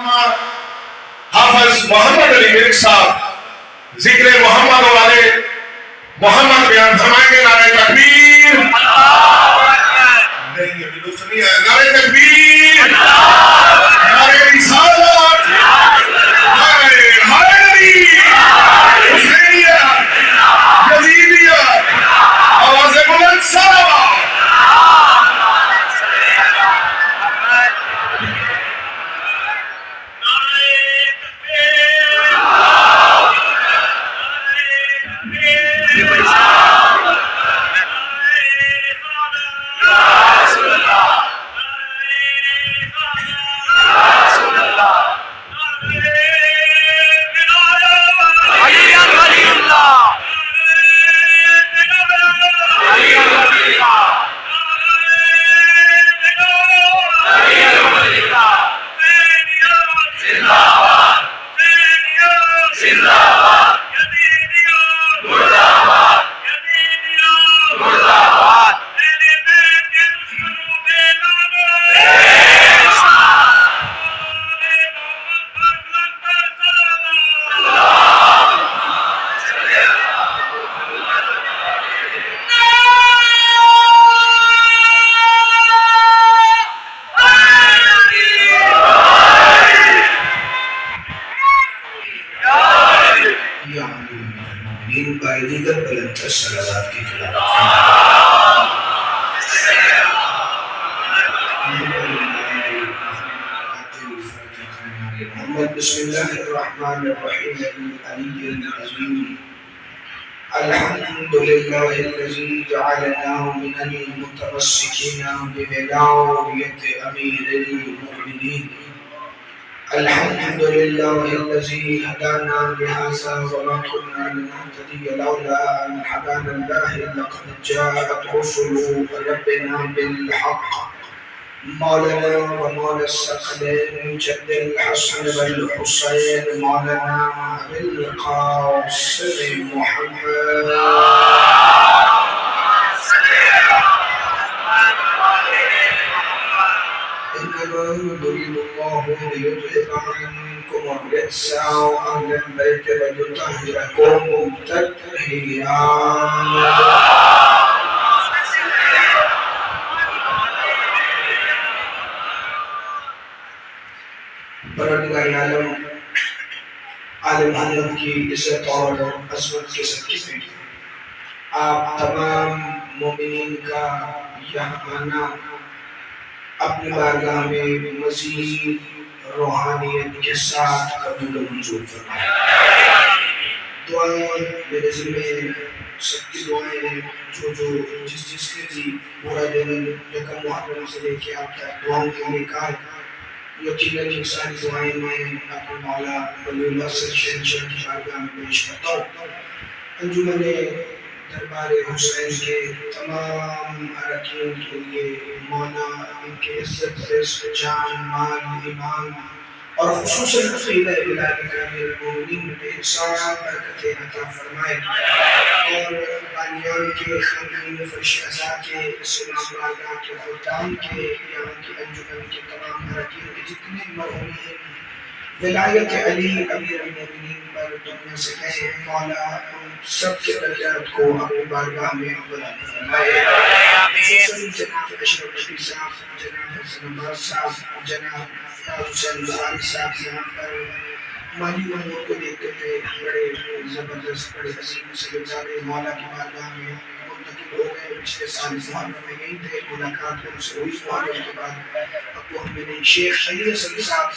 حافظ محمد علی مرک صاحب ذکر محمد والے محمد بیان فرمائیں گے. نعرہ تکبیر. نہیں ابھی تو سنی ہے. نعرہ تکبیر. نعرہ رسالت. نعرہ حیدری. حسینیہ. یزیدیہ. آواز بلند صلوات. بسم اللہ الرحمن الرحیم العلی العظیم الحمد للہ الذی جعلنا من المتمسکین بولایت امیر المؤمنین الحمد للہ الذی هدانا لهذا وما كنا لنهتدی لولا ان هدانا الله لقد جاءت رسل ربنا بالحق مولانا ومولا الثقلين جد الحسن والحسين مولانا بالقاسم محمد إنما يريد الله ليذهب عنكم الرجس أهل البيت ويطهركم تطهيرا. پروردگار عالم عالم محمد کی عزت اور عظمت کے صدقے میں آپ تمام مومنین کا یہاں آنا اپنی بارگاہ میں مزید روحانیت کے ساتھ قبول و منظور فرمائے. دعائیں میرے ذمہ سب کی دعائیں جو جس کے بھی پورا دن یکم محرم سے لے کے آپ تک دعاؤں کے لیے کہا یقیناً کی ساری دعائیں میں اپنے مولا ولی اللہ شہنشاہ کی بارگاہ میں پیش کرتا ہوں. انجمن دربار حسین کے تمام اراکین کے لیے مولا ان کے عزت رزق جان مال ایمان اور خصوصاً عقیدہ الہی کامل المومنین میں احسان برکتیں عطا فرمائے اور بانیان کے خاندان فرش ازا کے اسلام بارگاہ کے خدام کے یہاں کی انجمن کے تمام اراکین کے جتنے مرحومین ولایت علی امیر المومنین پر دنیا سے گئے مولا ان سب کے درجات کو اپنی بارگاہ میں بلند فرمائے. خصوصاً جناب اشرف رفیع صاحب جناب حسن عباس صاحب جناب حسین بخاری صاحب یہاں پر مالی امور کو دیکھتے تھے بڑے زبردست بڑے عظیم سلسلے مولا کی بارگاہ میں منتقل ہو گئے. پچھلے سال محرم میں یہی تھے ملاقات ان سے ہوئی محرم کے بعد اب وہ ہمیں نہیں شیخ علی حسن صاحب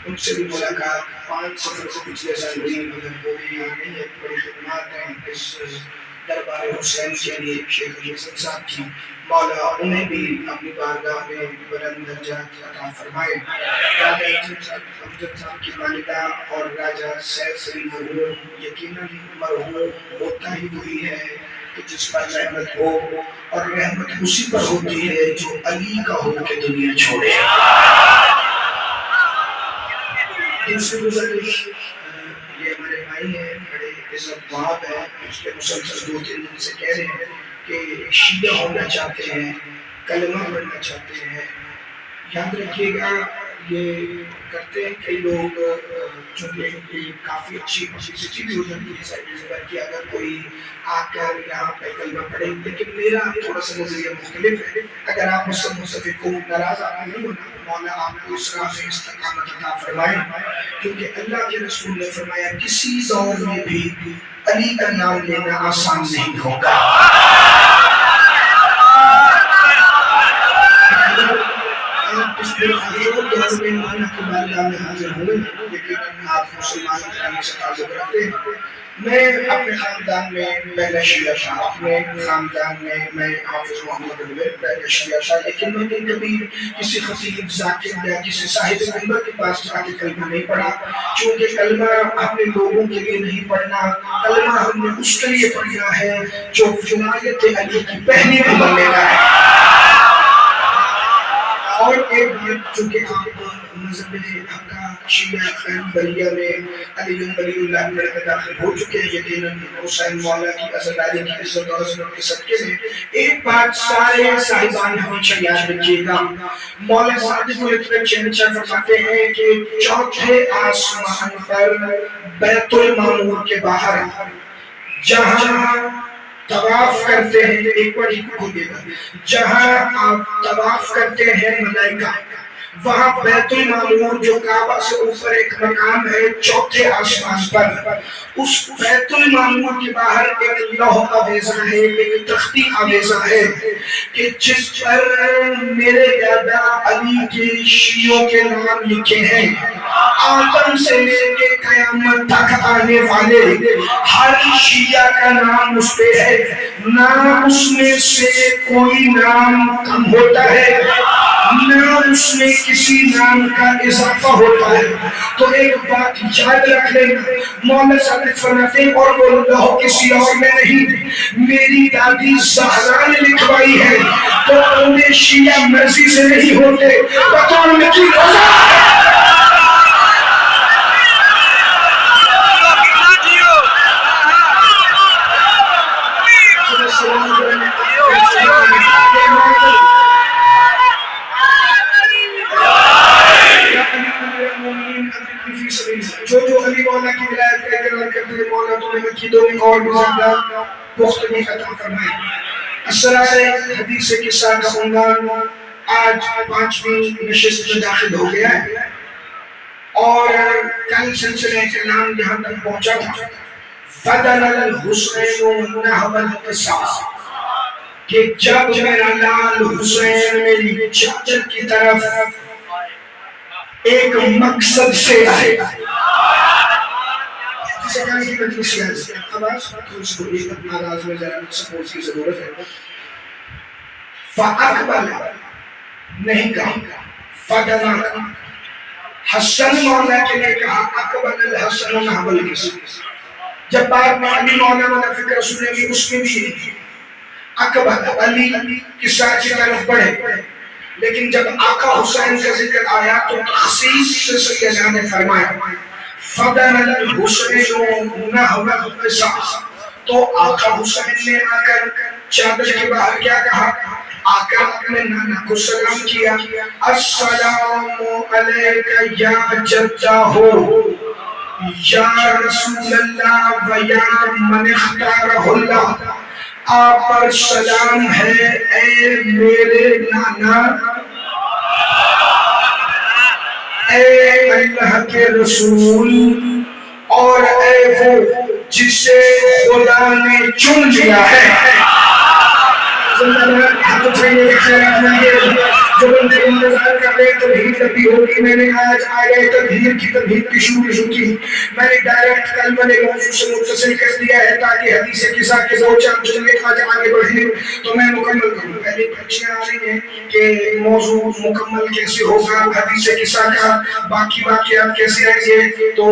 ان سے بھی ملاقات 5 سفر سے پچھلے سال ہوئی مگر وہ بھی یہاں نہیں ہے. بڑی خدمات ہیں اس دربار حسین کے لیے شیخ علی حسن صاحب کی مولا انہیں بھی اپنی بارگاہ میں بلند درجات عطا فرمائے. راجہ امجد صاحب کی والدہ اور راجہ سید سلیم مرحوم یقیناً مرحوم ہوتا ہی وہی ہے کہ جس پر رحمت ہو اور رحمت اسی پر ہوتی ہے جو علی کا ہو کے دنیا چھوڑے. دوسری گزارش یہ ہمارے بھائی ہیں بڑے عزت وہاب ہیں اس کے مسلسل 2-3 دن سے کہہ رہے ہیں کہ شیعہ ہونا چاہتے ہیں کلمہ پڑھنا چاہتے ہیں. یاد رکھیے گا یہ کرتے ہیں کئی لوگ، چونکہ یہ کافی اچھی پبلسٹی بھی ہو جاتی ہے سائٹس پر کہ اگر کوئی آ کر یہاں پہ کلمہ پڑھے، لیکن میرا تھوڑا سا نظریہ مختلف ہے۔ اگر آپ مجھ سے متفق ہو، ناراض آپ نہیں ہونا، مولا آپ کو اس راہ میں استقامت عطا فرمائے، کیونکہ اللہ کے رسول نے فرمایا کسی دور میں بھی علی کا نام لینا آسان نہیں ہوگا۔ اس دور میں مانا کی بارگاہ میں حاضر ہوئے، لیکن آپ مسلمان کرانے سے تعلق رکھتے ہیں۔ میں اپنے خاندان میں پہلا شیعہ تھا، اپنے خاندان میں حافظ محمد علی پہلا شیعہ تھا، لیکن میں نے کبھی کسی خطیب ذاکر یا کسی صاحب منبر کے پاس جا کے کلمہ نہیں پڑھا، چونکہ کلمہ اپنے لوگوں کے لیے نہیں پڑھنا، کلمہ ہم نے اس کے لیے پڑھنا ہے جو ولایت علی کی پہلی کو بننے کا ہے۔ اور ایک بات جو کہ آپ مذہب حقہ شیعہ خان بریہ میں علی ولی اللہ پڑھ کے داخل ہو چکے ہیں، یقیناً حسین مولا کی عزاداری کی عزت اور عظمت کے صدقے میں ایک بات سارے صاحبان ہمیشہ یاد رکھیے گا، مولا صادق الطیب شہنشاہ فرماتے ہیں کہ چوتھے آسمان پر بیت المعمور کے باہر جہاں طواف کرتے ہیں، ایک بار ہی کھولے گا، جہاں آپ طواف کرتے ہیں ملائکہ، وہاں بیت المعمور جو کعبہ سے اوپر ایک مقام ہے چوتھے آسمان پر، اس بیت المعمور کے باہر ایک لوح آویزاں ہے، ایک تختی آویزاں ہے کہ جس پر میرے دادا علی کے شیعوں کے نام لکھے ہیں۔ آدم سے لے کے قیامت تک آنے والے ہر شیعہ کا نام اس پہ ہے، نہ اس میں سے کوئی نام کم ہوتا ہے نہ اس میں کسی نام کا اضافہ ہوتا ہے۔ تو ایک بات یاد رکھ لینا، مولا صادق فرماتے ہیں اور وہ لوح کسی اور میں نہیں، میری دادی زہرا نے لکھوائی ہے، تو انہیں شیعہ مرضی سے نہیں ہوتے، بطور میں کی رضا ہے۔ جو علی مولا کی ولایت کا اقرار کرتے ہیں، مولا تمہیں عقیدوں میں اور بھی زیادہ پختگی عطا فرمائے۔ اسرار حدیث قصہ کا عنوان آج 5ویں نشست میں داخل ہو گیا ہے، اور کل سلسلہ کلام جہاں تک پہنچا تھا فَدَلَ الْحُسْنَيْنُ نَحْوَ الْقِصَاصِ، کہ جب میرا لال حسین میری چادر کی طرف ایک مقصد سے آئے، جسے کہنے کی مجلس ہے، آواز تھوڑی سی بڑی ہے، آواز میں ذرا سپورٹ کی ضرورت ہے۔ فَأَقْبَلَ نہیں کہا، فَدَلَ حسن مولا کے لئے کہا اقبل الحسن نحو القصاص۔ جب بات میں علی مولا والا فکر رسول نے بھی اس میں بھی ہے، اقبل علی قصہ کی طرف بڑھے، لیکن جب آقا حسین کا ذکر آیا تو تخصیص سے سیدنا نے فرمایا فَدَلَ الْحُسْنَيْنُ نَحْوَ الْقِصَاصِ، تو آقا حسین نے آ کر چادر کے باہر کیا کہا؟ آقا اپنے نانا کو سلام کیا، السلام علیکہ یا جدہ ہو یا رسول اللہ و یا من اختارہ اللہ، آپ پر سلام ہے اے میرے نانا، اے اللہ کے رسول، اور اے وہ جسے خدا نے چن لیا ہے۔ جو بندے انتظار کر رہے تبہیر نبی ہوگی، میں نے آج آئے تبہیر کی شروع کی، میں نے ڈائریکٹ کلمہ موضوع سے متصل کر دیا ہے تاکہ حدیث قصہ کے دو چار جملے آج آگے بڑھیں تو میں مکمل کروں۔ پہلے پرچیاں آ رہی ہیں کہ موضوع مکمل کیسے ہوگا، حدیث قصہ کا باقی واقعات کیسے آئیں گے، تو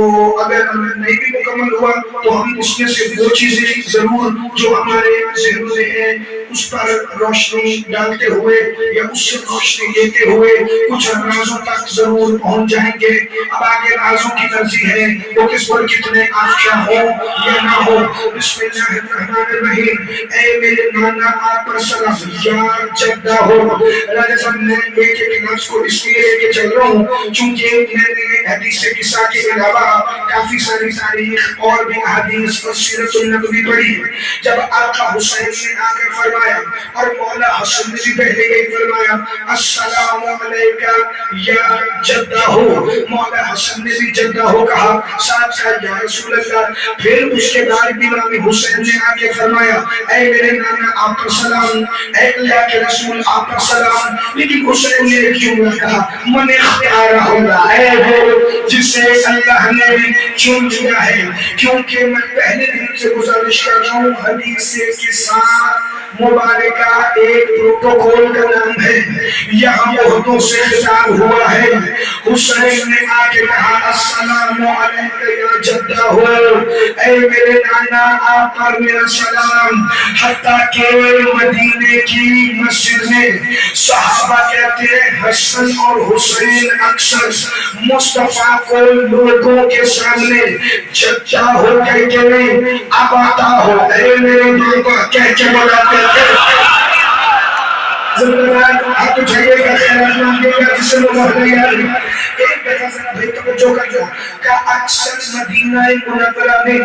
اگر نہیں بھی مکمل ہوا تو ہم اس میں سے وہ چیزیں ضرور جو ہمارے ذہنوں میں ہیں اس پر روشنی ڈالتے ہوئے یا اس سے روشنی روشنی دیتے ہوئے کچھ رازوں تک ضرور پہنچ جائیں گے. اب آگے رازوں کی مرضی ہے وہ کس پر کتنے آفیہ ہو یا نہ ہو. بسم اللہ الرحمن الرحیم. اے میرے نانا آپ پر سلام یا جدہ ہو. راجہ صاحب میں ایک ایک لفظ کو اس لیے لے کے چل رہا ہوں چونکہ میں نے حدیث قصہ کے علاوہ کافی ساری تاریخ اور بھی احادیث اور سیرت النبوی پڑھی. جب آقا حسین نے آ کر فرمایا اور مولا حسن نے بھی پہلے یہ فرمایا السلام علیکہ یا جدہ ہو. مولا حسن نے بھی جدہ ہو کہا ساتھ ساتھ یا رسول اللہ. پھر اس کے بعد بھی امام حسین نے آ کے فرمایا اے میرے نانا آپ پر سلام، اے اللہ کے رسول آپ پر سلام. لیکن حسین نے ایک جملہ کہا من اختیار ہوگا، اے وہ جسے اللہ نے چن لیا ہے. کیونکہ میں پہلے دن سے گزارش کر رہا ہوں حدیث کے ساتھ مبارکہ ایک پروٹوکول کا نام ہے. یہاں عہدوں سے خطاب ہوا ہے. حسین نے آ کے کہا السلام علیکہ یا جدہ ہو، اے میرے نانا آپ پر میرا سلام. حتیٰ کہ مدینے کی مسجد میں صحابہ کہتے ہیں حسن اور حسین اکثر مصطفیٰ کو لوگوں کے سامنے جدہ ہو کہہ کے نہیں آبادا ہو اے میرے بابا کہہ کے بلاتے تھے. زندگان آپ اٹھائیے گا خیرات مانگے گا جسے وہ محلی آئی. ایک دفعہ ذرا بھائی توجہ کر جو کہ اکثر مدینہ منورہ میں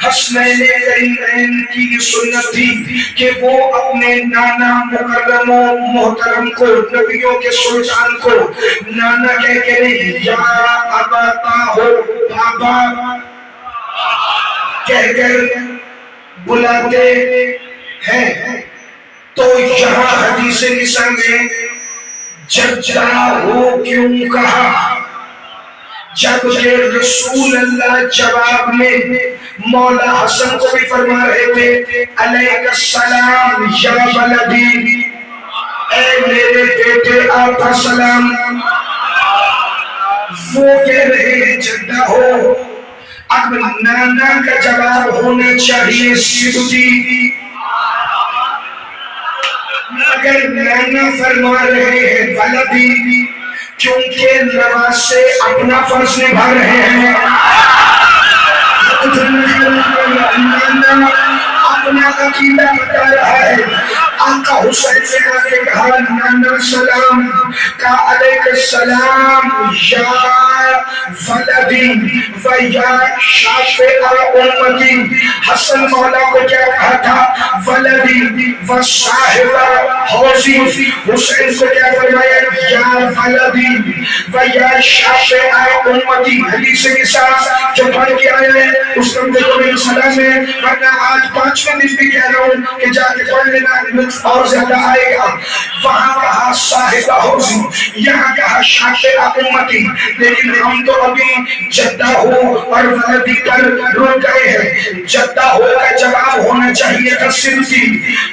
حسنین کریم کی یہ سنت تھی کہ وہ اپنے نانا مکرم و محترم کو نبیوں کے سلطان کو نانا کہہ کے نہیں یا اباتا ہو بابا کہہ کر بلاتے ہیں. تو یہاں حدیث نساء میں جدہ ہو کیوں کہا جبکہ رسول اللہ جواب میں مولا حسن کو بھی فرما رہے تھے علیہ السلام یا ولدی، اے میرے بیٹے آپ کا سلام. وہ کہہ رہے ہیں جدہ ہو. اب نانا کا جواب ہونا چاہیے سبتی، مگر نانا فرما رہے ہیں ولدی کیونکہ نواز سے اپنا فرض نبھا رہے ہیں. نانا اپنا عقیدہ بتا رہا ہے. آقا حسین سے آ کے کہا نانا سلام کا علیہ السلام یا ولدی و یا شافع امتی. حسن مولا کو کیا کہا تھا ولدی و صاحب حوضی. حسین کو کیا فرمایا یا ولدی و یا شافع امتی. حدیث کے ساتھ جو پڑھ کے آئے ہیں اس کا مجھے کوئی سلام ہے، ورنہ آج 5ویں دن بھی کہہ رہا ہوں کہ جا کے پڑھ لینا اور زیادہ آئے گا. وہاں کہا صاحب حوضی، یہاں کہا شافع امتی. لیکن ہم تو ابھی جدہ ہو اور ولدی پر رک گئے ہیں. جدہ ہو کا جواب ہونا چاہیے تھا سبتی،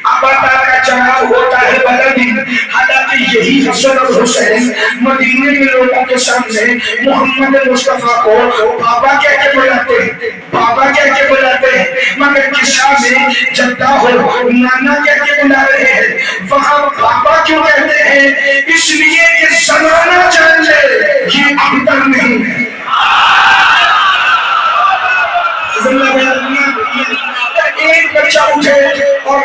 ابادا کا جواب ہوتا ہے ولدی. حالانکہ یہی حسن اور حسین مدینے کے لوگوں کے سامنے محمد مصطفیٰ کو بابا کہہ کے بلاتے ہیں، بابا کہہ کے بلاتے ہیں. مگر قصہ میں جدہ ہو نانا کہہ کے بلا رہے ہیں. وہاں بابا کیوں کہتے ہیں؟ اس لیے کہ زمانہ جان لے یہ اب تک نہیں ہے. ایک بچہ اٹھے اور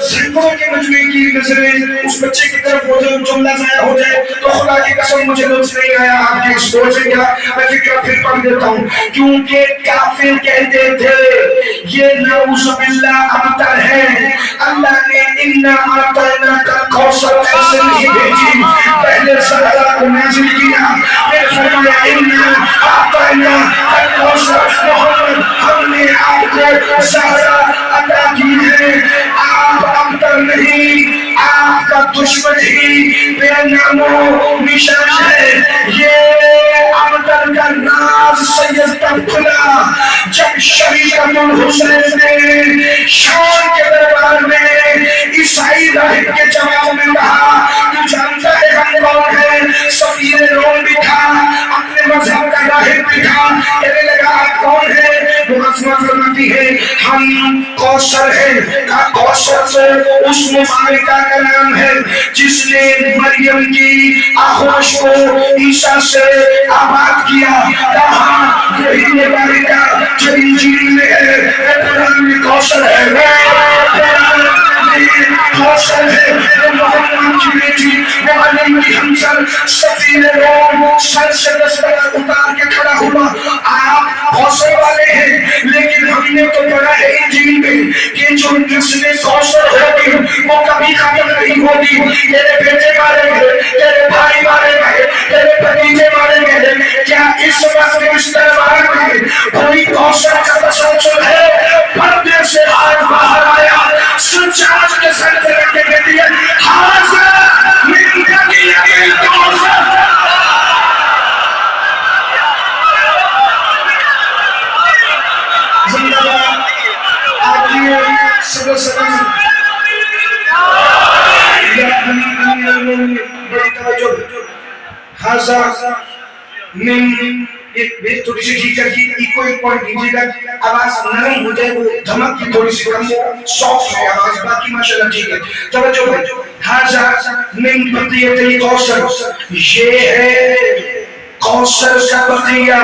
سینکڑوں کے مجموعے کی نظریں اس بچے کی طرف ہو جائے، جملہ ضائع ہو جائے تو خدا کی قسم مجھے لطف نہیں آیا. آپ کے اس دور سے کیا میں فکر پھر پڑھ دیتا ہوں. کیونکہ کافر کہتے تھے یہ نعوذ باللہ ابتر ہے. اللہ نے انا اعطیناک الکوثر ایسے نہیں بھیجی، پہلے سہرا کو نازل کیا، پھر فرمایا انا اعطیناک الکوثر. محمد ہم نے آپ کو سہرا عطا کی ہے. آپ ابتر نہیں، آپ کا دشمن ہی بے نام و نشان ہے. یہ ابتر کا راز سید تب کھلا جب شریعت الحسین نے شام کے دربار میں عیسائی راہب کے جواب میں کہا تو جانتا ہے ہم کون ہیں؟ سفیر روم بھی تھا، اپنے مذہب کا راہب بھی تھا. کہنے لگا آپ کون ہیں؟ محمد فرماتی ہے ہم کوثر ہیں، کوثر سے اس ممالکہ کا نام ہے جس نے مریم کی آغوش کو عیسیٰ سے آباد کیا، کہاں وہی ممالکہ جو انجیل میں ہے، قرآن میں کوثر ہے، کوثر ہے، محمد کی بیٹی وہ علی کی ہمسر سفیر روم سر سے دستخط اتار کے کھڑا ہوا، آپ کوثر والے ہیں، لیکن ہم نے تو پڑھا ہے انجیل میں کہ جو نسل کوثر ہوگی وہ کبھی ختم نہیں ہوگی، تیرے بیٹے مارے گئے، تیرے بھائی مارے گئے، تیرے بھتیجے مارے گئے، کیا اس وقت اس دربار میں کوئی کوثر کا تسلسل ہے؟ پردے سے آج باہر آیا، سجاد کے سر پہ رکھ کے کہتی ہے حاضر من بقیۃ الکوثر۔ زندہ باد آپ کی صدر سلام یا امیر المومنین، بڑی توجہ، حاضر من ایک تھوڑی سی ٹھیک ہے کہ ایک پوائنٹ دیجیے گا، آواز نرم ہو جائے، وہ دھمک کی تھوڑی سی کم ہو، سافٹ ہے آواز، باقی ماشاءاللہ ٹھیک ہے۔ توجہ بھائی، حاضر من بقیۃ الکوثر، یہ ہے کوثر کا بقیہ۔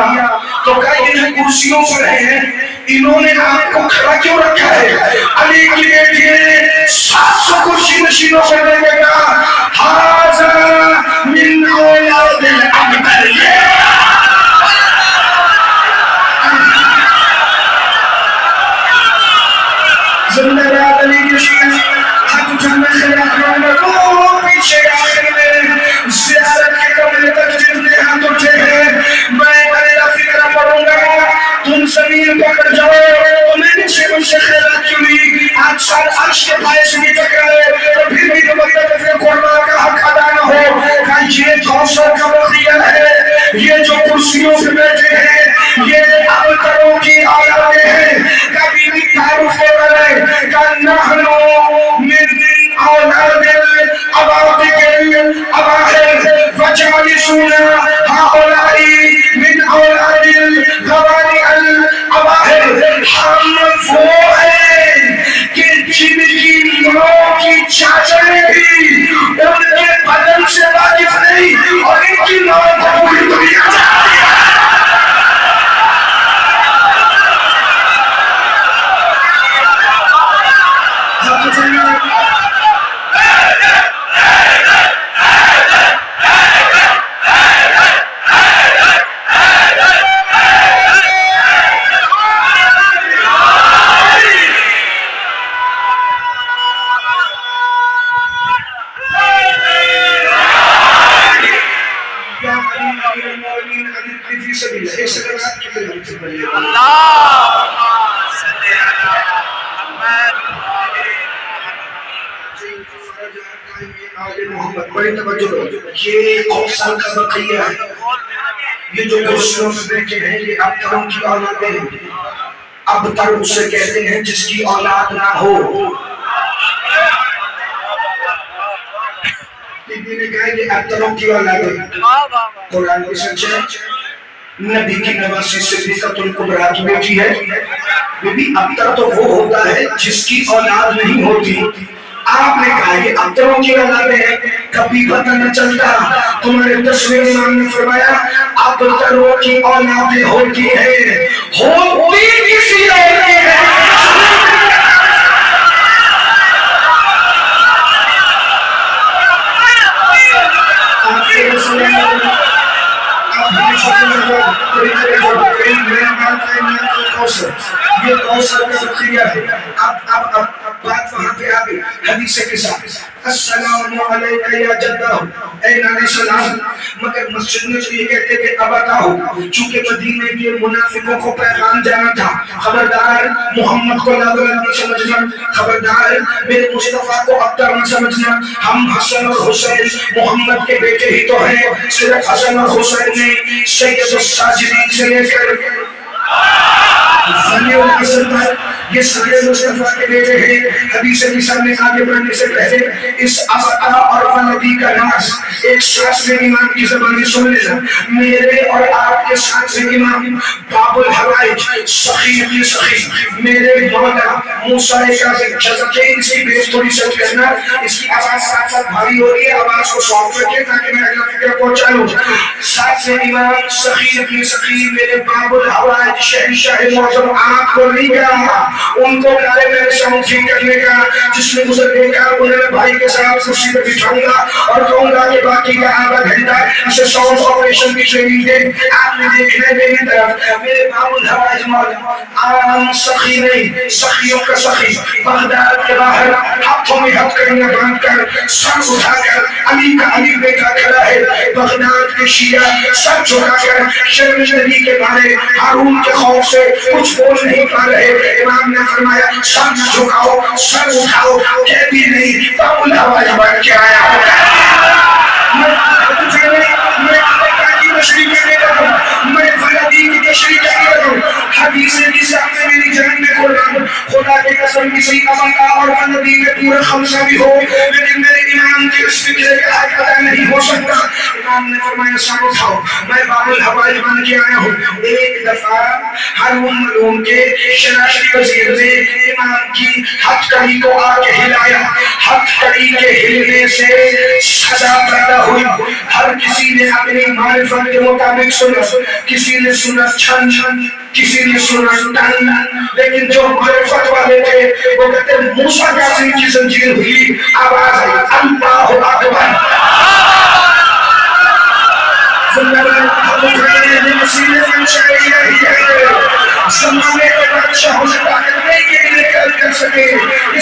تو کہا یہ جو کرسیوں پر ہیں انہوں نے آپ کو کھڑا کیوں رکھا ہے؟ علی کی بیٹی نے 700 کرسی نشینوں سے دے گا، حاضر من اولاد الاکبر، زندہ باد علی کی شان، حق جنت خیرات میں وہ پیچھے آخر میں زیارت کے کمرے تک جتنے ہاتھ اٹھے ہیں، میں میرا فکرہ پڑھوں گا، تم زمین پکڑ جاؤ، تو میں نے سے ان سے خیرات کیوں لی، آج سال عرش کے پائے سے بھی ٹکرائے تو پھر بھی مطلب اپنے قربان کا حق ادا نہ ہو، کہ یہ کوثر کا بقیہ ہے، یہ جو کرسیوں پہ بیٹھے ہیں یہ ابتروں کی اولادیں ہیں، کبھی بھی تعارف کریں کہ نحن من اولاد الاباطق الاواخر وجالسون هؤلاء من اولاد الغواني الاواخر، ہم وہ ہیں کہ جن کی ماں کی چاچائیں بھی ان کے بدن سے واقف نہیں اور ان کی ماں کو پوری دنیا جانتی ہے۔ بڑی توجہ یہ کوثر کا بقیہ ہے، یہ جو کرسیوں میں بیٹھے ہیں یہ ابتروں کی اولادیں ہیں، ابتر اسے کہتے ہیں جس کی اولاد نہ ہو۔ بی نے کہا یہ ابتروں کی اولادیں، قرآن کی سچ ہے، نبی کی نواسی صدیقۃ الکبریٰ کی بیٹی ہے، بی ابتر تو وہ ہوتا ہے جس کی اولاد نہیں ہوتی، آپ نے کہا یہ ابتروں کی اولادیں ہیں، کبھی پتہ نہ چلتا، تمہارے 10ویں امام نے فرمایا ابتروں کی اولادیں ہوتی ہیں، ہوتی کسی اور کی ہے۔ یہ کوثر کا بقیہ ہے۔ اب بات وہاں پہ آ گئی حدیث کے ساتھ، السلام علیکہ یا جدہ، اے نانے سلام، مگر مسجد میں تو یہ کہتے کہ ابتا ہو، چونکہ مدینے کے منافقوں کو پیغام جانا تھا، خبردار محمد کو لا غلط نہ سمجھنا، خبردار میرے مصطفیٰ کو ابتر نہ سمجھنا، ہم حسن اور حسین محمد کے بیٹے ہی تو ہیں، صرف حسن اور حسین نے سید الساجدین سے لے کر فنی الحسن پر یہ سارے مصطفیٰ کے بیٹے ہیں. حدیث نساء میں آگے بڑھنے سے پہلے اس ابا اور ولدی کا راز ایک ساتویں امام کی زبانی سن لینا. میرے اور آپ کے ساتویں امام باب الحوائج سخی ابن سخی میرے مولا موسیٰ کاظم جزاکے. اس کی بیس تھوڑی سیٹ کرنا, اس کی آواز ساتھ ساتھ بھاری ہو رہی ہے, آواز کو سافٹ رکھیں تاکہ میں اگلا فکر پہنچا لوں. ساتویں امام سخی ابن سخی میرے باب الحوائج شہنشاہ معظم آپ کو نہیں کہا, ان کو کہا میرے سامنے کرنے کا جس میں گزر گئے کا انہیں میں بھائی کے ساتھ کرسی پہ بٹھاؤں گا اور کہوں گا کہ باقی کا آدھا گھنٹہ اسے ساؤنڈ آپریشن کی ٹریننگ دے. آپ نے دیکھنا ہے میری طرف میرے باب الحوائج مولا عام سخی نہیں, سخیوں کا سخی بغداد کے باہر ہاتھوں میں ہتھکڑیاں باندھ کر سر اٹھا کر علی کا علی بیٹا کھڑا ہے. بغداد کے شیعہ سر جھکا کر شرم نبی کے بارے ہارون کے خوف سے کچھ بول نہیں پا رہے. امام نے فرمایا سر جھکاؤ سر اٹھاؤ, کہتی نہیں باب الحوائج بن کے آیا میں فلدی کی تشریح کرنے لگا ہوں. حدیث نساء میں میری جان میں قربان خدا کی قسم کسی ابا اور فلدی میں پورا خمسہ بھی ہو لیکن میرے امام کے اس فکر کا حق ادا نہیں ہو سکتا. امام نے فرمایا سر اٹھاؤ میں باب الحوائج بن کے آیا ہوں. ایک دفعہ ہارون ملعون کے شرعی وزیر نے امام کی ہتھ کڑی کو آ کے ہلایا. ہتھ کڑی کے ہلنے سے صدا پیدا ہوئی. ہر کسی نے اپنی معرفت کے مطابق سنا. کسی نے سنا چھن چھن, کسی نے سنا ٹن, لیکن جو معرفت والے تھے وہ کہتے موسیٰ کاظم کی زنجیر ہوئی. آواز آئی اللہ اکبر. زمانے کے بادشاہ اس طاقت نہیں کہ انہیں قید کر سکے,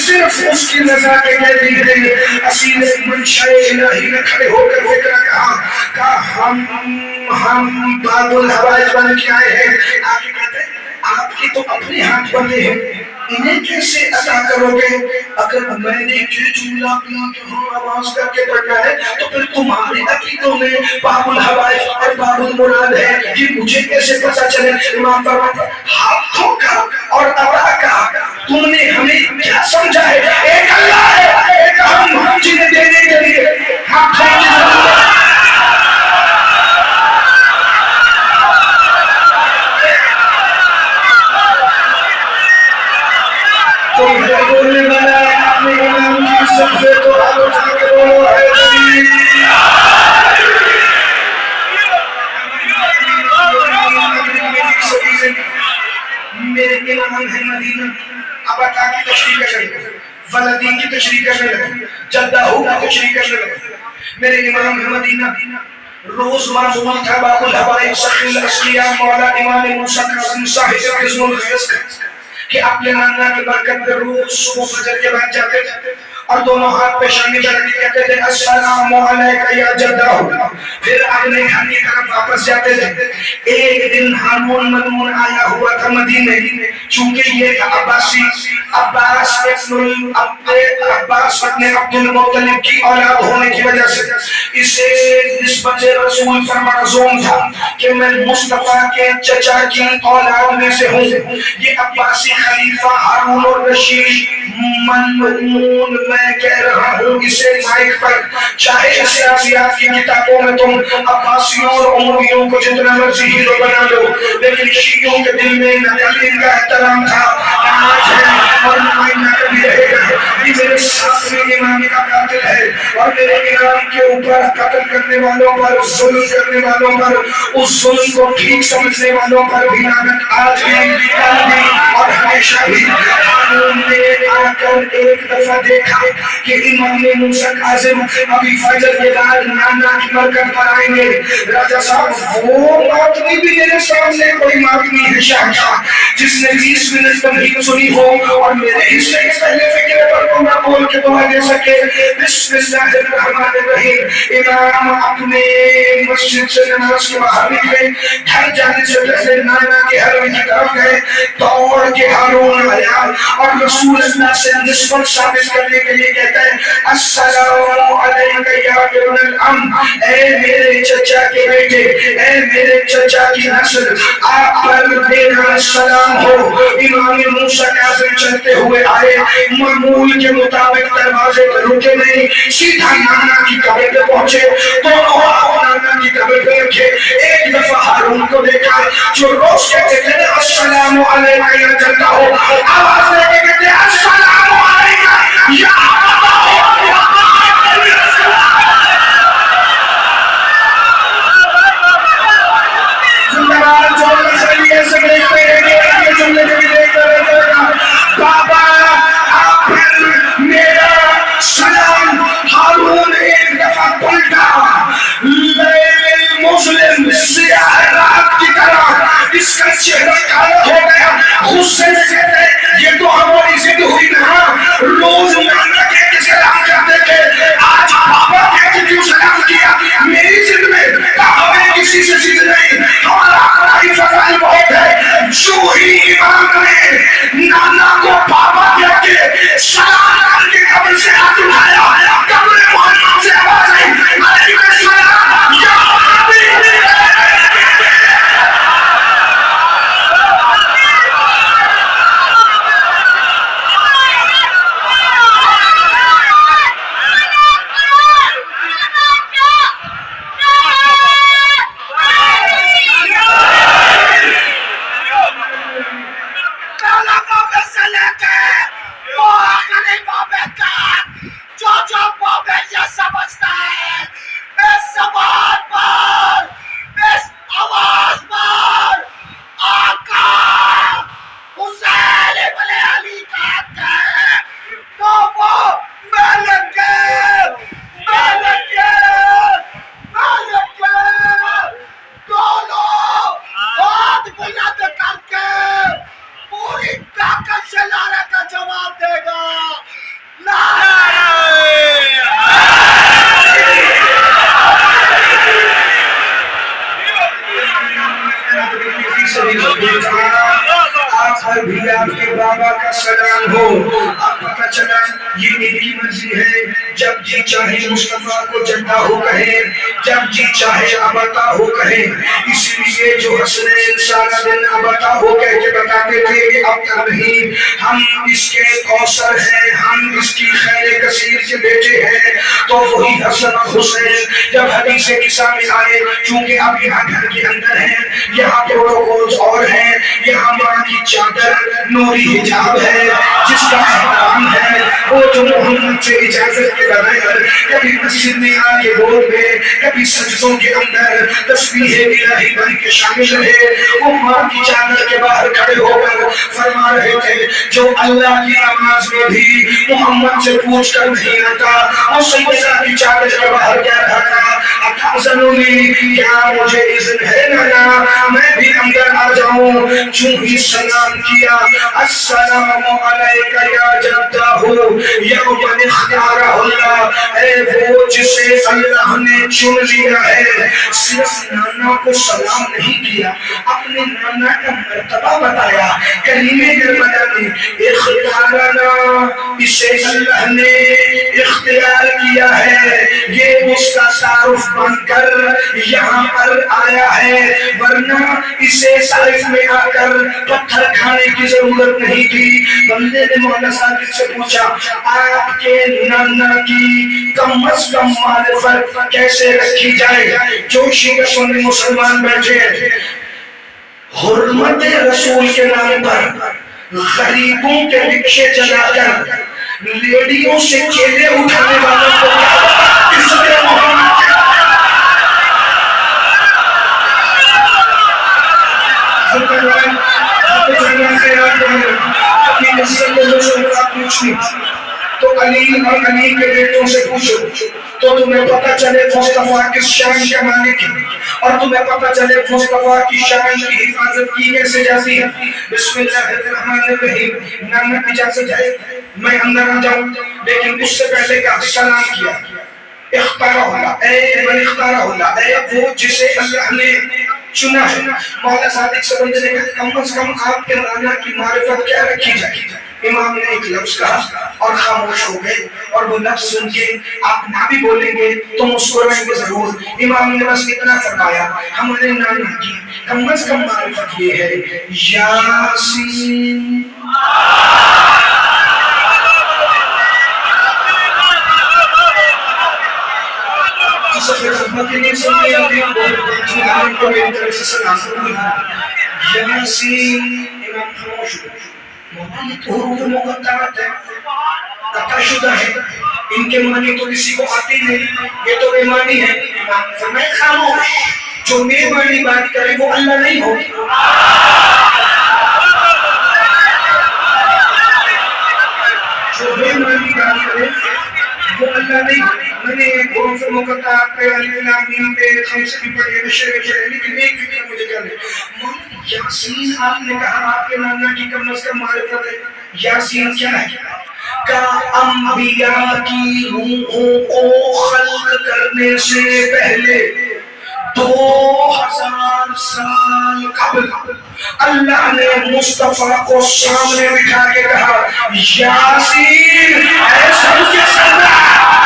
صرف اس کی رضا کے قیدی تھے. اسیر منشاء الہی نے کھڑے ہو کر فکر کہا ہم باب الحوائج بن کے آئے ہیں. آگے کہتے ہیں آپ کی تو اپنے ہاتھ بندے ہیں, انہیں کیسے ادا کرو گے؟ اگر میں نے یہ جملہ آواز کر کے پڑھنا ہے تو پھر تمہارے عقیدوں میں باب الحوائج اور باب المراد ہے, یہ مجھے کیسے پتا چلے؟ امام فرماتا ہاتھوں کا اور ابا کا تم نے ہمیں کیا سمجھا ہے؟ ایک اللہ ہے, ایک ہم جنہیں دینے کے لیے ہاتھوں کی ضرورت. بولنے والا اپنے امام کی عزت سے تو ہاتھ اٹھا کے بولو ہے. میرے امام ہے مدینہ. اب عطا کی تشریح کرنے لگے, ولدی کی تشریح کرنے لگے, جدہ کی تشریح کرنے لگے. میرے امام ہے مدینہ. روز معمول تھا باب الحوائج سخی الاسقیاء مولا امام موسیٰ کاظم صاحب حزم الخیز کہ اپنے نانا کی برکت پر روز صبح فجر کے بعد جاتے تھے اور دونوں ہاتھ پیشانی پہ رکھ کے کہتے تھے السلام علیکہ یا جدہ, پھر اپنے گھر کی طرف واپس جاتے تھے. ایک دن ہارون ملعون آیا ہوا تھا مدینے, چونکہ یہ تھا عباسی, عباس اپنے عبد المطلب کی اولاد ہونے کی وجہ سے اسے نسبت رسول پر معصوم تھا کہ میں مصطفیٰ کے چچا کی اولاد میں سے ہوں. یہ عباسی خلیفہ ہارون الرشید ملعون میں کہہ رہا ہوں اسے مائک پر, چاہے اسلامیات کی کتابوں میں تم عباسیوں اور امویوں کو جتنا مرضی ہیرو بنا لو, لیکن شیعوں کے دل میں نقل کا احترام تھا, آج ہے اور نمائندہ کبھی رہے گا. یہ میرے ساتویں امام کا قاتل ہے اور میرے امام کے اوپر قتل کرنے والوں پر, ظلم کرنے والوں پر, اس ظلم کو ٹھیک سمجھنے والوں پر بھی لعنت آج بھی کل بھی اور ہمیشہ بھی. ہارون نے آ کر ایک دفعہ دیکھا کہ امام موسیٰ کاظم ابھی فجر کے بعد نانا کی برکت پر آئیں گے. راجہ صاحب وہ ماتمی بھی میرے سامنے کوئی ماتمی ہے شاہ کا جس نے 20 منٹ تمہید سنی ہو اور میرے حصے کے پہلے فکر پر کو نہ بول کے دعا دے سکے. بسم اللہ الرحمن الرحیم. امام اپنے مسجد سے نماز کے باہر نکلے, گھر جانے سے پہلے نانا کے حرم کی طرف گئے. دوڑ کے ہارون آیا اور رسول اللہ سے نسبت ثابت کرنے کے لیے کہتا ہے السلام علیکہ یا ابن العم, اے میرے چچا کے بیٹے, اے میرے چچا کی نسل, آپ پر میرا سلام السلام ہو. امام موسیٰ کاظم چلتے ہوئے آئے, معمول کے مطابق دروازے پر رکے نہیں, سیدھا نانا کی قبر پہ پہنچے. دونوں ہاتھ نانا کی قبر پہ رکھے. ایک دفعہ ہارون کو دیکھا جو روز کہتے تھے السلام علیکہ یا جدہ ہو, آواز دے کے کہتے السلام علیکہ یا ابا ہو. زندگار جو نظریے سے دیکھتے ہیں یہ جملے بھی دیکھتے رہتے گا. بابا آپ پھر میرا سلام. ہارون ایک دفعہ پلٹا, مسلم سیاہ رات کی طرح اس کا چہرہ کالا ہو گیا. غصے میں کہتے یہ تو ہماری ضد ہوئی نا, روز نانا کہہ کے سلام کرتے تھے, آج بابا کہہ کے کیوں سلام کیا؟ میری ضد میں ہمیں کسی سے ضد نہیں, ہمارا اپنا فضائل بہت ہے. جو ہی امام نے نانا کو بابا کہہ کے سلام کر کے قبر سے ہاتھ اٹھایا, قبر محمد سے آواز آئی علیہ السلام یا بھی آپ کے بابا کا سلام ہو. اب پتہ چلا یہ میری مرضی ہے, جب جی چاہے مصطفیٰ کو جدہ ہو کہیں, جب جی چاہے ابتا ہو کہیں. اسی لیے جو حسنین سارا دن ابتا ہو کہہ کے بتاتے تھے کہ اب تک نہیں, ہم اس کے کوثر ہیں, ہم اس کی خیر کثیر کے بیٹے ہیں. تو وہی حسن اور حسین جب حدیث قصہ میں آئے, چونکہ اب یہاں گھر کے اندر ہیں, یہاں پروٹوکولز اور ہیں, یہاں ماں کی چادر نوری حجاب ہے جس کا احترام ہے, وہ جو محمد سے اجازت کے بغیر کبھی مسجد میں آ کے گود میں, کبھی سجدوں کے اندر تسبیح الہی بن کے شامل رہے. وہ ماں کی چادر کے باہر کھڑے ہو کر فرما رہے تھے جو اللہ کی نماز میں بھی محمد سے پوچھ کر نہیں آتا, وہ سیدہ کی چادر کے باہر کہہ رہا تھا اتعذرونی, کیا مجھے اذن ہے نانا میں بھی اندر آ جاؤں. چوں ہی سلام کیا السلام علیکہ یا جدہ ہو یا من اختارہ اللہ, اے وہ جسے اللہ نے چن لیا ہے. صرف نانا کو سلام نہیں کیا, اپنے نانا کا مرتبہ بتایا. کریمِ گرمدہ نے اختارنا, اسے اللہ نے اختیار کیا ہے, یہ اس کا تعارف بن کر یہاں پر آیا ہے, ورنہ اسے صائف میں آ کر پتھر کھانے کی ضرورت نہیں تھی. بندے نے مولانا صاحب سے پوچھا آپ کے نانا کی کم از کم معرفت کیسے رکھی جائے؟ جو شیعہ سنی مسلمان بیٹھے حرمت رسول کے نام پر غریبوں کے رکشے چلا کر لیڈیوں سے کیلے اٹھانے والوں کو اس کے محمد تو علی اور علی کے بیٹوں سے پوچھو تو تمہیں پتہ چلے مصطفیٰ کس شان کا مالک ہے, اور تمہیں پتہ چلے مصطفیٰ کی شان کی حفاظت کی کیسے جاتی ہے. بسم اللہ الرحمن الرحیم. نانا اجازت ہے میں اندر آ جاؤں, لیکن اس سے پہلے کا سلام کیا. اختارہ اللہ, اے من اختارہ اللہ, اے وہ جسے اللہ نے چنا ہے. مولا صادق سے بندے نے کہا کم از کم آپ کے نانا کی معرفت کیا رکھی جائے. امام نے ایک لفظ کہا اور خاموش ہو گئے, اور وہ لفظ سن کے آپ نہ بھی بولیں گے تو مسکرائیں گے ضرور. امام نے بس اتنا فرمایا ہمارے نانا کی کم از کم معرفت یہ ہے یاسین. یاسین. امام خاموش ہو گئے. مولا یہ تو حروف مقطعات ہے, قطع شدہ ہے, ان کے معنی تو کسی کو آتی نہیں, یہ تو بے معنی ہے. امام نے فرمایا خاموش, جو بے معنی بات کرے وہ اللہ نہیں ہو. جو بے معنی بات کرے وہ اللہ نہیں ہو. میں نے حروف مقطعات پہ الف لام میم پہ خمس بھی پڑھے, نشر بھی پڑھے, لیکن ایک فکر مجھے کرنے یاسین آپ نے کہا آپ کے نانا کی کم از کم معرفت ہے. یاسین کیا ہے؟ کا انبیاء کی روحوں کو خلق کرنے سے پہلے 2000 سال قبل اللہ نے مصطفیٰ کو سامنے بٹھا کے کہا یاسین اے سب کے سردار.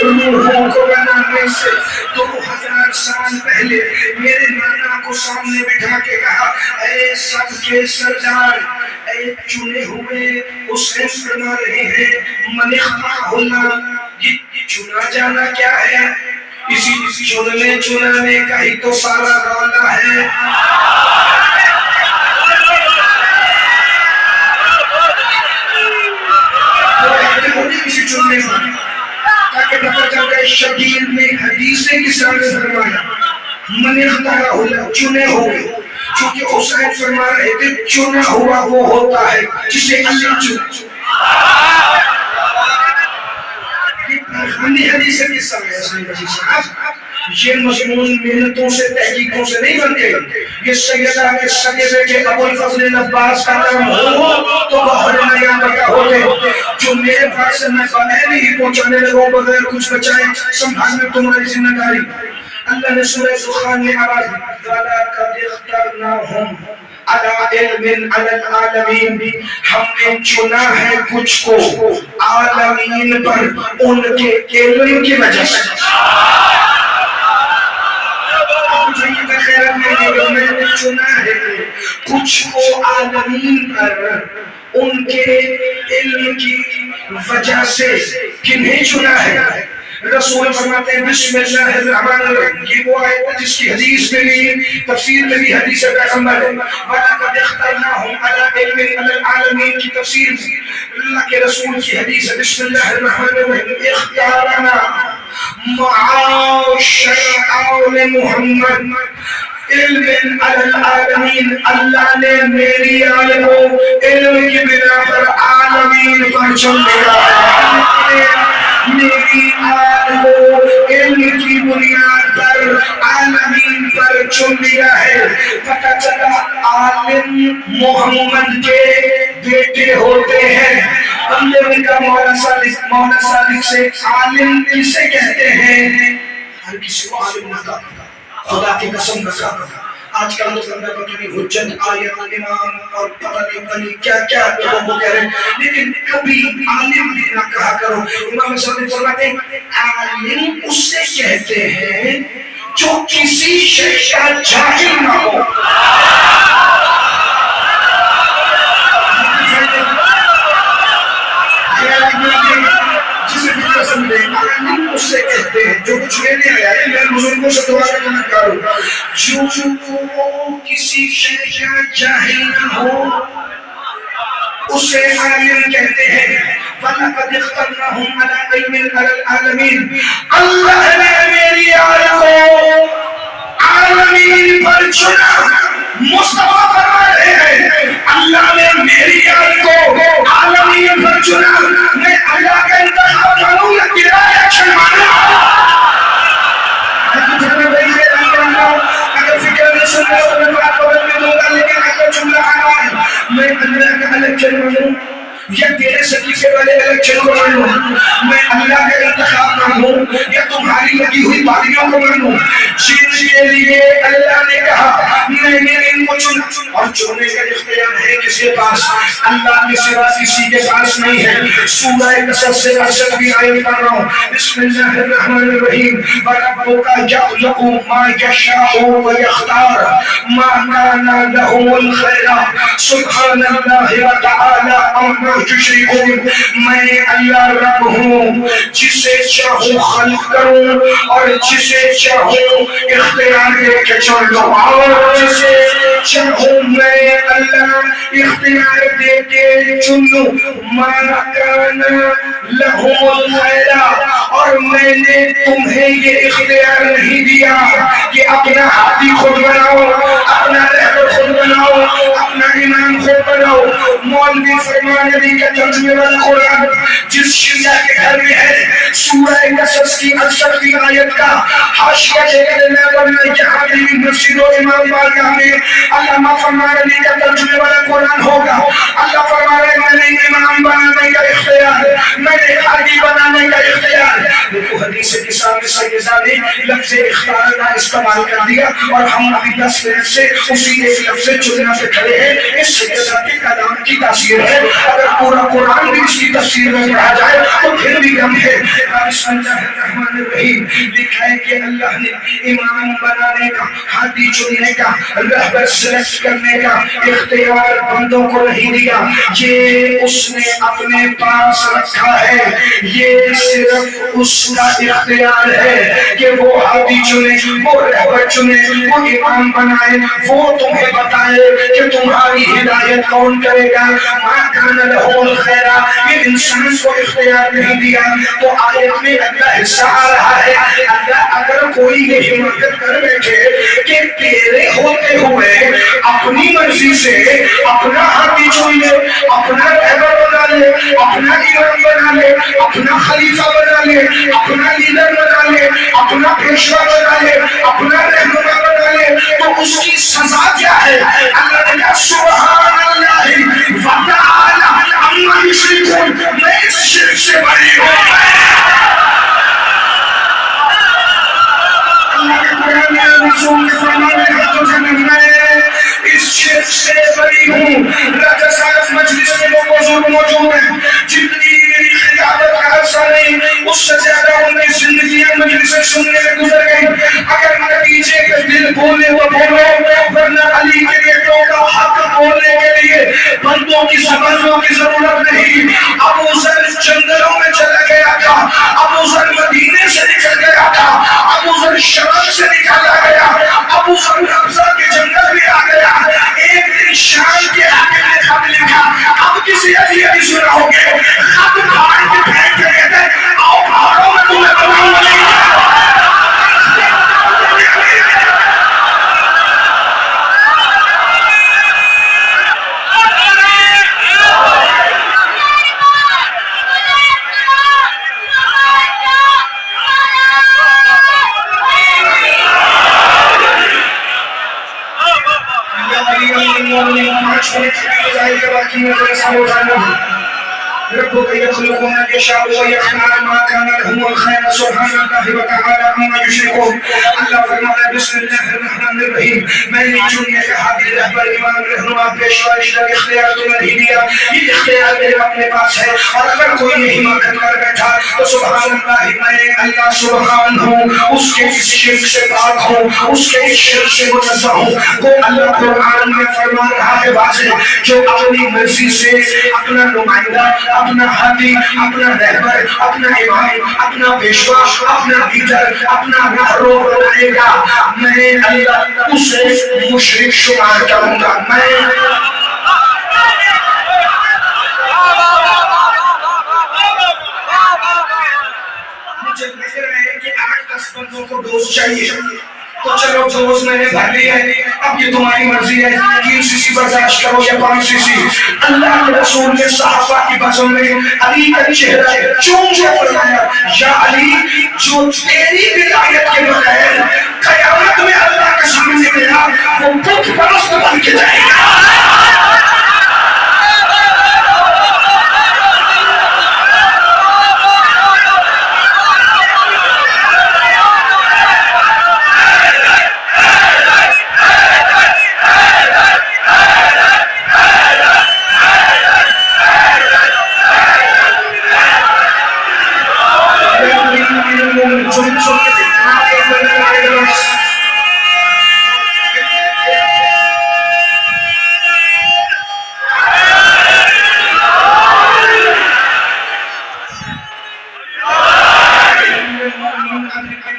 روحوں کو بنانے سے 2000 سال پہلے میرے نانا کو سامنے بٹھا کے کہا اے سب کے سردار, اے چنے ہوئے. اس نے فرما رہے ہیں من اختار اللہ, یہ چنا جانا کیا ہے؟ اسی چننے چنانے کا ہی تو سارا رولا ہے. اسی چننے میں تاکہ پتہ چل گئے شبیر نے حدیثیں کی سامنے فرمایا من اختار اللہ, چنے ہوئے. چونکہ حسین فرما رہے تھے چنا ہوا وہ ہوتا ہے جسے اللہ چنے. یہ حدیث کی سامنے یہ مضمون محنتوں سے تحقیقوں سے نہیں بنتے. یہ سیدہ کے سگے بیٹے ابو الفضل عباس کا نام ہو تو بہت نیا بتا ہوتے جو میرے پاس سے میں بغیر ہی پہنچانے لگوں بغیر کچھ بچائے سنبھالنا تمہاری ذمہ داری. اللہ نے سورہ دخان میں آواز دی وَلَقَدِ اخْتَرْنَاهُمْ عَلَىٰ عِلْمٍ عَلَى الْعَالَمِينَ, ہم نے چنا ہے کچھ کو عالمین پر ان کے علم کی وجہ سے. میں نے چنا ہے کچھ کو عالمین پر ان کے علم کی وجہ سے. کنہیں چنا ہے؟ رسول فرماتے ہیں بسم اللہ الرحمن الرحیم. یہ وہ آیت ہے جس کی حدیث میں بھی تفسیر میں بھی حدیث پیغمبر ہے. وَلَقَدْ اخْتَرْنَاهُمْ عَلَىٰ عِلْمٍ عَلَى الْعَالَمِينَ کی تفسیر میں اللہ کے رسول کی حدیث ہے بسم اللہ الرحمن الرحیم. اختارنا معاشر آل محمد علم علی العالمین, اللہ نے میری آل کو علم کی بنا پر عالمین پر چن لیا. میری آل کو علم کی بنیاد پر عالمین پر چن لیا ہے. پتہ چلا عالم محمد کے بیٹے ہوتے ہیں. ہم نے کہا مولا صادق سے عالم کسے کہتے ہیں؟ ہر کسی کو عالم نہ کہا, خدا کی قسم نہ کہا. آج کل تو بندہ پتہ نہیں حجت آیت امام اور پتہ نہیں بنی کیا کیا لوگوں کو کہہ رہے ہیں, لیکن کبھی عالم بھی نہ کہا کرو. امام صاحب فرماتے ہیں عالم اسے کہتے ہیں جو کسی شے کا جاہل نہ ہو. جسے بھی سمجھے عالم اس سے کہتے ہیں جو کچھ لینے آیا ہے. میں بزرگوں سے دعا کا منع کروں جو کسی شے کا جاہل نہ ہو اسے عالم کہتے ہیں. وَلَقَدْ اخْتَرْنَاهُمْ عَلَىٰ عِلْمٍ عَلَى الْعَالَمِينَ, اللہ نے میری آل کو عالمین پر چنا. مصطفیٰ فرما رہے ہیں اللہ نے میری آل کو عالمین پر چنا. میں اللہ کا انتخاب کروں یا کرایہ چھڑوانا. اگر فکر میں سننا تو میں بات بدل میں دوں گا, لیکن اگر جملہ آنا ہے میں اللہ کا الگ چھڑوانا یا تیرے صدیقے والے الیکشن کو مانوں، میں اللہ کا انتخاب مانوں یا تمہاری لگی ہوئی باغیوں کو مانوں؟ جن کے لیے اللہ نے کہا میں نے ان کو چنا، اور چننے کا اختیار ہے کس کے پاس؟ اللہ کے سوا کسی کے پاس نہیں ہے۔ سورہ قصص سے 68ویں آیت پڑھ رہا ہوں، بسم اللہ الرحمن الرحیم، وَرَبُّكَ يَخْلُقُ مَا يَشَاءُ وَيَخْتَارُ مَا كَانَ لَهُمُ الْخِيَرَةُ سبحان اللہ وتعالی عما یشرکون۔ میں اللہ رب ہوں، جسے چاہوں خلق کروں اور جسے چاہوں اختیار دے کے چن لوں، اور جسے چاہوں میں اللہ اختیار دے کے چن لوں۔ ما کان لہم الخیرہ، اور میں نے تمہیں یہ اختیار نہیں دیا کہ اپنا ہاتھی خود بناؤ، اپنا رہبر خود بناؤ، اپنا امام خود بناؤ۔ مولوی فرمان علی کا ترجمہ والا قرآن جس شیعہ کے گھر میں ہے، سورہ قصص کی 68ویں آیت کا حاشیہ دیکھ لینا، ورنہ یہاں بھی مسجد و امام بارگاہ میں علامہ فرمان علی کا ترجمہ والا قرآن ہوگا۔ اللہ فرما رہے میں نے امام بنانے کا اختیار، میں نے ہادی بنانے کا اختیار۔ دیکھو حدیث کے سامنے سیدہ نے لفظ اختیار کا استعمال کر دیا، اور ہم ابھی 10 منٹ سے اسی ایک لفظ چننا پہ کھڑے ہیں۔ اس سیدہ کے کلام کی تاثیر ہے، اگر پورا قرآن بھی اس کی تفسیر میں پڑھا جائے تو پھر بھی کم ہے۔ بسم اللہ الرحمن الرحیم، لکھا ہے کہ اللہ نے امام بنانے کا، ہادی چننے کا، رہبر سلیکٹ کرنے کا اختیار بندوں کو نہیں دیا، یہ اس نے اپنے پاس رکھا ہے۔ یہ صرف اس کا اختیار ہے کہ وہ ہادی چنے، وہ رہبر چنے، وہ امام بنائے، وہ تمہیں بتائے کہ تمہاری ہدایت کون کرے گا۔ ما کان لہم الخیرہ، یہ انسان کو اختیار نہیں دیا۔ تو آیت میں اللہ حصہ آ رہا ہے، اللہ اگر کوئی یہ حماقت کر بیٹھے کہ تیرے ہوتے ہوئے اپنی مرضی سے اپنا ہاتھی چن لے، اپنا رہبر بنا لے، اپنا امام بنا لے، اپنا خلیفہ بنا لے، اپنا لیڈر بنا لے، اپنا پیشوا بنا لے، اپنا رہنما بنا لے، تو اس کی سزا کیا ہے؟ اللہ نے کہا سبحان اللہ وتعالی عما یشرکون، میں اس شرک سے بری ہوں۔ اللہ کے قرآن میں رسول کے فرمان میں حضرت میں اس شرک سے بری ہوں۔ راجہ صاحب مجلس میں وہ بزرگ موجود ہیں، جتنی میری خلافت کا عرصہ نہیں اس سے زیادہ ان کی زندگیاں مجلس سننے میں گزر گئی۔ اگر نتیجے کے دل بولے تو بولو، ورنہ علی کے بیٹوں کا حق بولنے کے لیے بندوں کی زبانوں کی ضرورت نہیں۔ ابو ذر جنگلوں میں چلا گیا تھا، ابو ذر مدینے سے نکل گیا تھا، ابو ذر شام سے نکالا گیا، ابو ذر حبشہ کے جنگل میں آ گیا۔ ایک دن شام کے حاکم نے خط لکھا، اب کسی علی سنا ہوگے، خط پھاڑ کے پھینک کے کہتے ہیں آؤ پہاڑوں میں تمہیں بناؤں گا۔ ربك يخلق ما يشاء ويختار ما كان لهم الخير سبحان الله وتعالى عما يشركون۔ اللہ فرماتا ہے بسم اللہ الرحمن الرحیم، میں نے چننے کا ہادی رہبر امام رہنما پیشوا لیڈر اختیار تمہیں نہیں دیا، یہ اختیار میرے اپنے پاس ہے۔ اور اگر کوئی یہ حماقت کر بیٹھا تو سبحان اللہ، میں اللہ سبحان ہوں، اس کے اس شرک سے پاک ہوں، اس کے اس شرک سے منزہ ہوں۔ وہ اللہ قرآن میں فرما رہا ہے واضح، جو اپنی مرضی سے اپنا نمائندہ، اپنا ہادی، اپنا رہبر، اپنا امام، اپنا پیشوا، اپنا لیڈر، اپنا رہبر بنائے گا، میں اللہ اسے مشرک شمار کروں گا۔ میں مجھے لگ رہا ہے کہ 8-10 بندوں کو ڈوز چاہیے، تو چلو ڈوز میں نے بھر لی ہے، اب یہ تمہاری مرضی ہے، 3 cc برداشت کرو یا 5 cc۔ اللہ کے رسول نے صحابہ کی بازوں میں علی کا چہرہ چوم کے فرمایا، یا علی جو تیری ولایت کے بغیر قیامت میں اللہ کے سامنے گیا وہ بت پرست بن کے جائے گا۔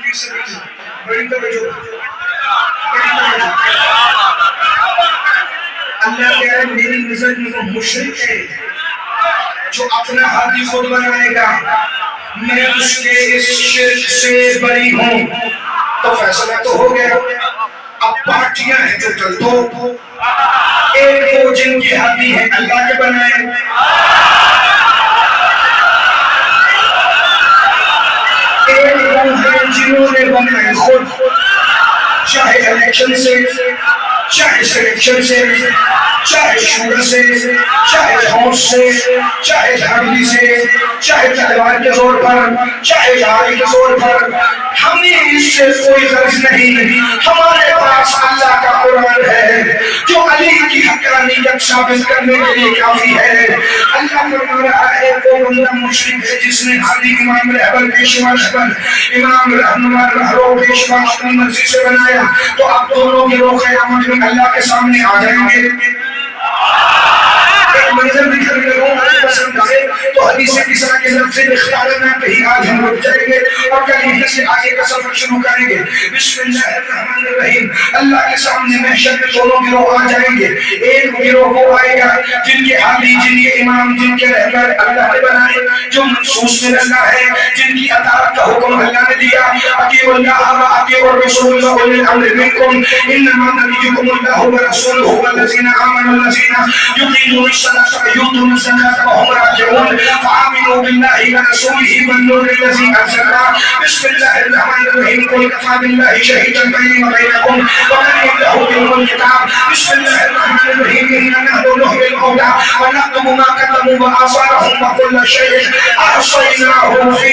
فی سبیل بڑی توجہ بڑی توجہ اللہ کہہ رہے میری نظر میں وہ مشرک ہے جو اپنا ہادی خود بنائے گا میں اس کے اس شرک سے بری ہوں تو فیصلہ تو ہو گیا اب پارٹیاں ہیں جو چل دو ایک وہ جن کی ہادی ہے اللہ کے بنائے ایک وہ ہے جنہوں نے بنائے خود چاہے الیکشن سے چاہے سلیکشن سے چاہے شورا سے چاہے ہوش سے چاہے دھاڑی سے چاہے تلوار کے زور پر چاہے دھاڑی کے زور پر ہمیں اس سے کوئی غرض نہیں ہمارے پاس اللہ کا قرآن ہے جو علی کی حقانیت ثابت کرنے کے لیے کافی ہے اللہ فرما رہا ہے وہ بندہ مشرک ہے جس نے ہادی امام رہبر پیشوا رہبر امام رہنما رہرو پیشوا اپنی مرضی سے بنایا تو اب دونوں گروہ قیامت میں اللہ کے سامنے آ جائیں گے ایک منظر دکھر کے لوگوں کو پسند ہے تو حدیث کسرا کے لفظ اختارنا کہیں آج ہم رک جائیں گے اور کل یہیں سے آگے کا سفر شروع کریں گے بسم اللہ الرحمن الرحیم اللہ کے سامنے محشر میں دونوں گروہ آ جائیں گے ایک گروہ وہ آئے گا جن کے حالی جن کے امام جن کے رہبر اللہ نے بنائے جو منصوص من اللہ ہے جن کی اطاعت کا حکم اللہ نے دیا اطیعوا اللہ و اطیعوا الرسول واولی الامر منکم انما نبیکم اللہ ورسولہ والذین آمنوا الذین یقیمون الصلاة ویؤتون الزکاة وهم راجعون فآمنوا بالله ورسوله والنور الذي أرسلنا بسم الله الرحمن الرحيم قل كفى بالله شهيدا بيني وبينكم ومن عنده علم الكتاب بسم الله الرحمن الرحيم إنا نحن نحيي الموتى ونكتب ما قدموا وآثارهم وكل شيء أحصيناه في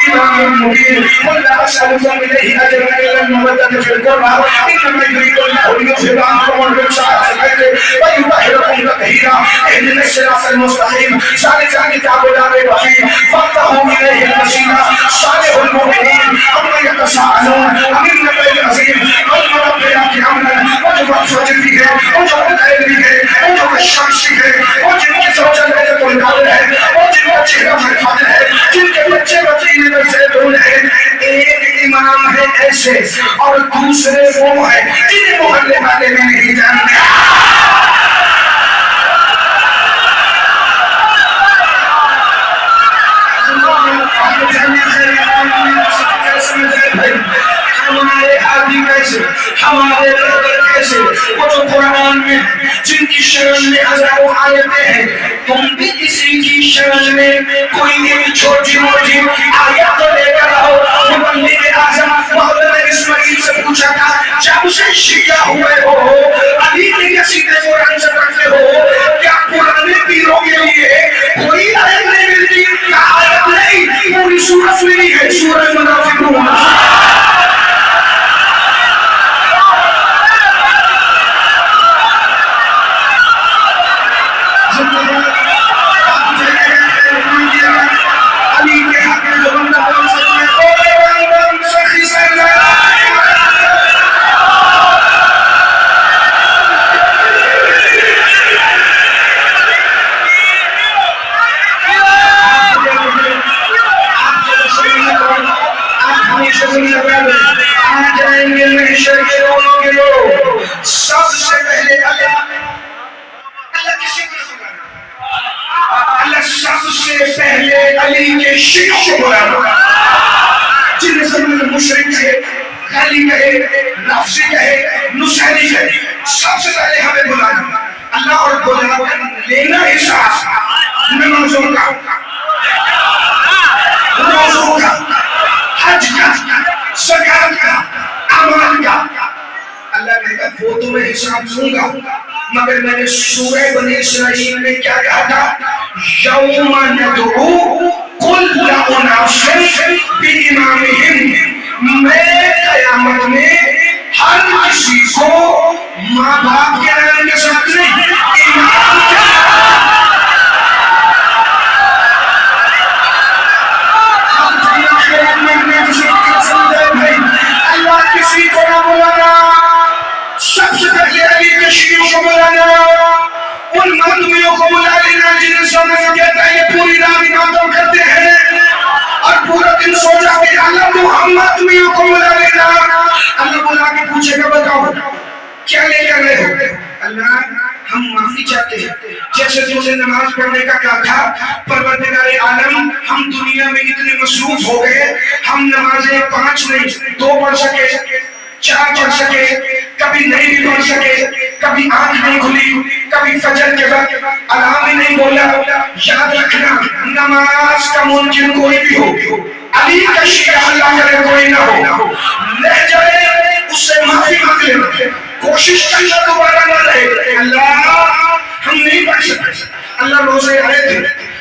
إمام مبين قل لا أسألكم إليه أجرا إلا المودة في القربى إنما يريد الله ليذهب عنكم الرجس أهل البيت ويطهركم تطهيرا اهدنا الصراط المستقيم ذلك الكتاب لا ريب فيه فاتقوا إليه المسير صالح المؤمنين أما يتساءلون عن النبأ العظيم قل ربيات أمرا وجب الفجر فيه وجب الليل فيه وجب الشمس فيه وجب زوجة ليلة القدر ہے وجب چہرہ الفجر ہے جن کے بچے بچے میں زیتون ہے ایک امام ہے ایسے اور دوسرے وہ ہے جنہیں محلے والے میں نہیں جانتے ہمارے حادی کیسے ہمارے رہبر کیسے وہ جو قرآن میں جن کی شان میں ہزاروں آیتیں ہیں تم بھی کسی کی شان میں کوئی ایک چھوٹی موٹی آیت تو لے کر آؤ مبلغ اعظم مولانا اسماعیل سے پوچھا تھا جب سے شیعہ ہوئے ہو علی کے قصیدے قرآن سے پڑھتے ہو کیا پرانے پیروں کے لیے کوئی آیت نہیں ملتی کیا آیت نہیں پوری سورت ملی ہے سورۃ منافقون سب سے پہلے اللہ سب سے پہلے علی کے شیعوں کو بلانا جن زمین مشرک ہے غالی کہے لفظی کہے نصیری کہے سب سے پہلے ہمیں بلانا اللہ اور بلا کر لینا حساب نمازوں کا روزوں کا حج کا زکات کا اعمال کا اللہ کہتا وہ تو میں حساب لوں گا مگر میں نے سورہ بنی اسرائیل میں کیا کہا تھا یوم ندعو کل اناس بامامہم میں قیامت میں ہر کسی کو ماں باپ کے نام کے ساتھ نہیں امام کے اللہ کسی کو نہ بلانا سب سے پہلے علی کے شیعوں کو بلانا ان مردمیوں کو بلا لینا جنہیں سمجھ کہتا ہے یہ پوری رات عبادت کرتے ہیں اور پورا دن سو جاتے ہیں اللہ محمد کو کیا لے کر رہے ہو؟ اللہ ہم معافی چاہتے ہیں، جیسے تم نے نماز پڑھنے کا کہا تھا پروردگار عالم ہم دنیا میں اتنے مصروف ہو گئے ہم نمازیں 5 نہیں 2 پڑھ سکے 4 پڑھ سکے، کبھی نہیں بھی پڑھ سکے، کبھی آنکھ نہیں کھلی، کبھی فجر کے وقت الارم ہی نہیں بولا۔ یاد رکھنا نماز کا منکر کوئی بھی ہو، علی کا شیعہ اللہ کرے کوئی نہ ہو، رہ جائے اس سے معافی مانگ لے، کوشش کرنا دوبارہ نہ رہے۔ اللہ ہم نہیں پڑھ سکتے، اللہ روزے آئے تھے،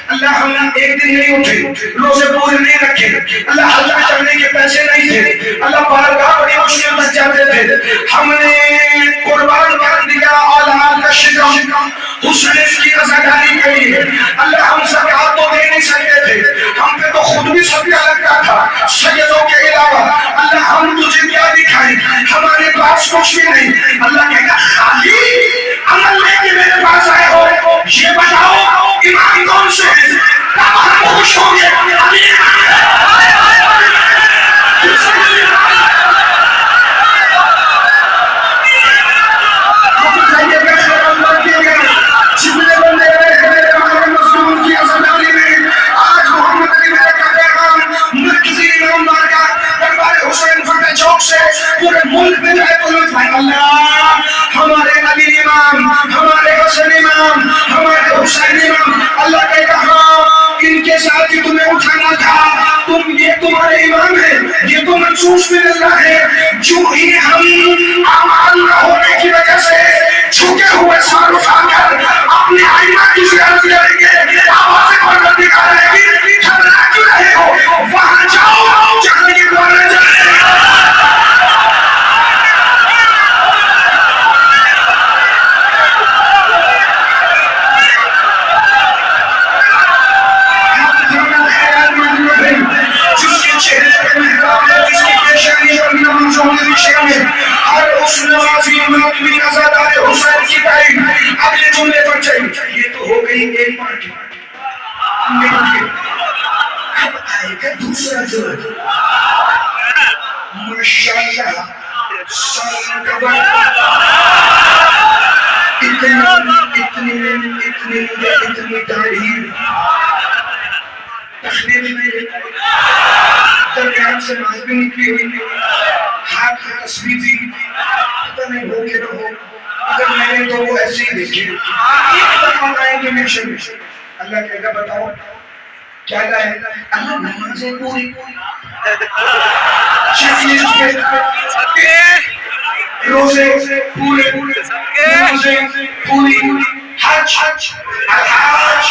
اللہ ہم ایک دن نہیں اٹھے، روزے پورے نہیں رکھے، اللہ حلقہ کرنے کے پیسے نہیں تھے، اللہ بارگاہ بڑی مشکل بچ جاتے تھے، ہم نے قربان کر دیا اولاد کا شکم حسین کی رضاکاری کے لیے، اللہ ہم زکات تو دے نہیں سکتے تھے، ہم پہ تو خود بھی صدقہ لگتا تھا سیدوں کے علاوہ، اللہ ہم تجھے کیا دکھائیں، ہمارے پاس کچھ بھی نہیں، اللہ کہے گا خالی عمل لے کے میرے پاس آئے ہو، یہ بتاؤ ایمان کون سے ہے؟ تب ہم خوش ہوں گے، ابھی جتنے بندے میرے بارے مظلوم کی عزاداری میں آج محمد علی میرے کا پیغام مرکزی امام بارگاہ دربار حسین فتح چوک سے پورے ملک میں جائے تو اللہ ہمارے علی امام، ہمارے حسن امام، ہمارے حسین امام، اللہ کے کہا ان کے ساتھ ہی تمہیں اٹھانا تھا، تم یہ تمہارے امام ہیں، یہ تو منصوص من اللہ ہے، جو ہی ہم اعمال نہ ہونے کی وجہ سے چھکے ہوئے سر اٹھا کر اپنے آئینہ کی زیارت کریں گے، آوازیں پروردگار رہے گی، گھبرا کیوں رہے ہو، وہاں جاؤ جہاں یہ بولنا چاہتے ہیں۔ جس کے چہرے پہ محراب ہے، جس کی پیشانی پر نمازوں کے رشے میں ہر اس نمازی امام بھی عزادار حسین کی تعریف اگلے جملے پر چاہیے۔ یہ تو ہو گئی ایک پارٹی، اب آئے گا دوسرا جملہ، ماشاءاللہ سال کا وقت اتنی داڑھی تخلیق میں درمیان سے ماہ بھی نکلی ہوئی، ہاتھ میں تسبیح بھی، پتہ نہیں ہو کہ نہ ہو، اگر میں نے تو وہ ایسے ہی دیکھے کون آئیں گے میشن میں، اللہ کہے گا بتاؤ کیا لائے؟ اللہ نمازیں پوری روزے پورے، نمازیں پوری، حج الحاج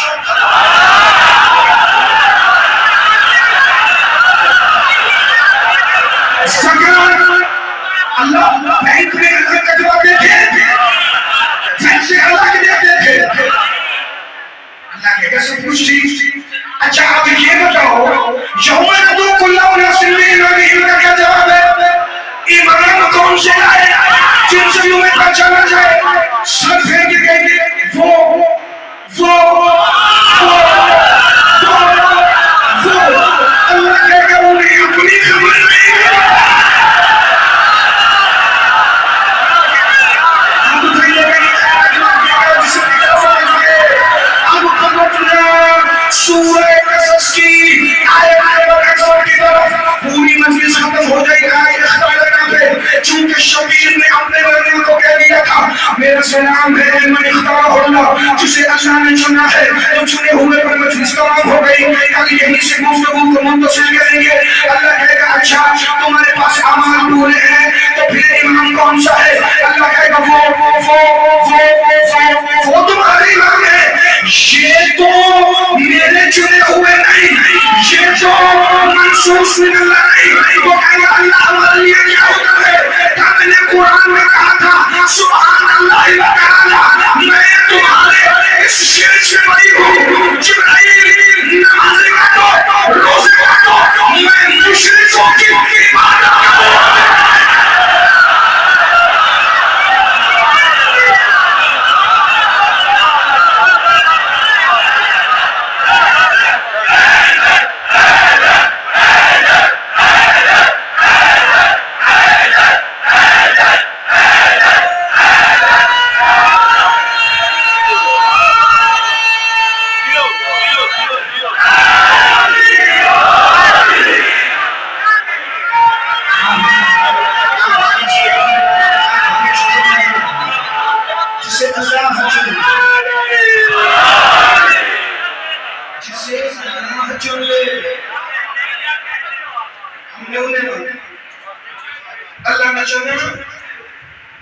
اللہ بینک میں اللہ کتبہ دیتے تھے، پیسے اللہ کے دیتے تھے، اللہ کہے گا سب کچھ ٹھیک۔ اچھا اب یہ بتاؤ یوم ندعو کل اناس بامامہم کا کیا جواب ہے؟ امام کون سے لائے جن سے یوں میں چلا جائے؟ سب پھر کے کہیں گے وہ اللہ کہے گا انہیں اپنی خبر نہیں ہے۔ سورہ قصص کی آیت نمبر 61 کی طرف پوری مجلس ختم ہو جائے گا اختلاف پہ، چونکہ شبیر نے اپنے مرنے کو کہہ دیا تھا میرا سلام ہے من اختار اللہ، جسے اللہ نے چنا ہے، تو چنے ہوئے پر مجلس تمام ہو گئی، کل یہیں سے گفتگو کو منتصل کریں گے۔ اللہ کہے گا اچھا تمہارے پاس اعمال پورے ہیں تو پھر امام کون سا ہے؟ اللہ کہے گا وہ تمہارے امام ہے، یہ تو میرے چنے ہوئے نہیں، یہ تو منصوص من اللہ نہیں۔ وہ کہے گا اللہ ہمارے لیے کیا ہوتا ہے؟ میں نے قرآن میں کہا تھا سبحان اللہ و تعالی میں تمہارے اس شرک سے بری ہوں، جبرائیل نمازیں کاٹو روزے کاٹو، میں مشرکوں کی عبادت کروں۔ جسے اللہ چن لے ہم نے انہیں اللہ نے چنا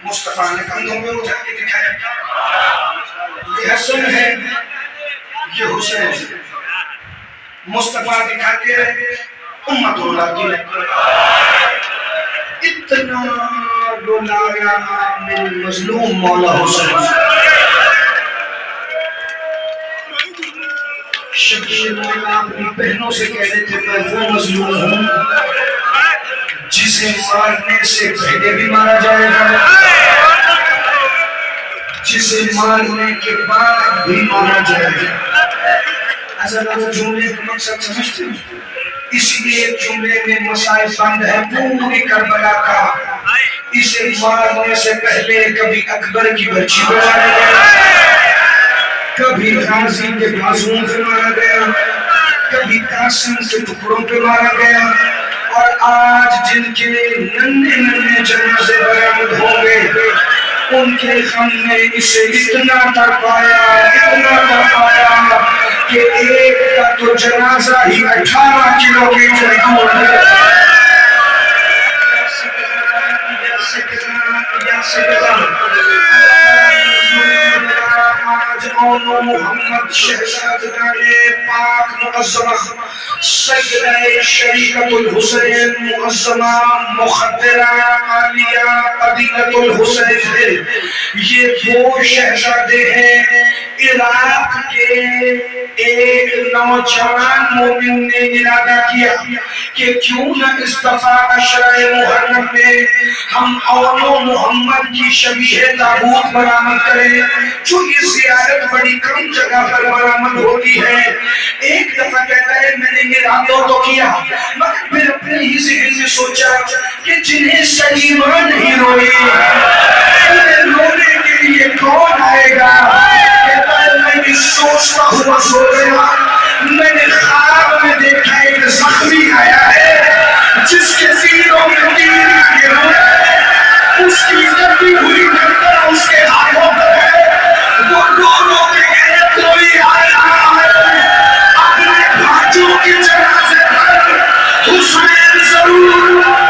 مصطفیٰ نے کندھوں پہ اٹھا کے دکھایا یہ حسن ہے یہ حسین ہے مصطفیٰ دکھاتے رہے امت اللہ کی اتنا رولایا میرے مظلوم مولا حسین شبیر مولا اپنی بہنوں سے کہہ رہے تھے میں وہ مظلوم ہوں جسے مارنے سے پہلے بھی مارا جائے گا جسے مارنے کے بعد بھی مارا جائے گا اصل جملے کا مقصد سمجھتے ہیں اس لیے جملے میں مسائل بند ہے پوری کربلا کا اسے مارنے سے پہلے کبھی اکبر کی برچی پہ مارا گیا کبھی غازی کے بازوؤں پہ مارا گیا کبھی قاسم کے ٹکڑوں پہ مارا گیا اور آج جن کے ننھے ننھے جنازے برآمد ہوں گے ان کے غم نے اسے اتنا تڑپایا کہ ایک کا تو جنازہ ہی 18 کلومیٹر دور ہے آج اونو محمد شہزادگان پاک معظمہ سیدہ شریکت الحسین معظمہ مخدرہ عالیہ عدیلت الحسین ہے یہ وہ شہزادے ہیں عراق کے ایک نوجوان مومن نے ارادہ کیا کہ کیوں نہ اس دفعہ عشرہ محرم میں ہم اونو محمد کی شبیہ تابوت برآمد کریں جو یہ زیارت بڑی کم جگہ پر برآمد ہوتی ہے ایک دفعہ کہتا ہے میں نے ارادہ تو کیا مگر پھر اپنے ہی ذہن میں سوچا کہ جنہیں سلیمہ نہیں روئی انہیں رونے کے لیے کون آئے گا کہتا ہے میں نے سوچتا ہوا سو گیا میں نے خواب میں دیکھا ایک زخمی آیا ہے جس کے سینوں میں تیر لگے ہوئے اس کی کٹی ہوئی گردن اس کے ہاتھوں پر ہے وہ رو رو کے کہے کوئی آیا ہے اپنے بھائیوں کے جنازے پر حسین ضرور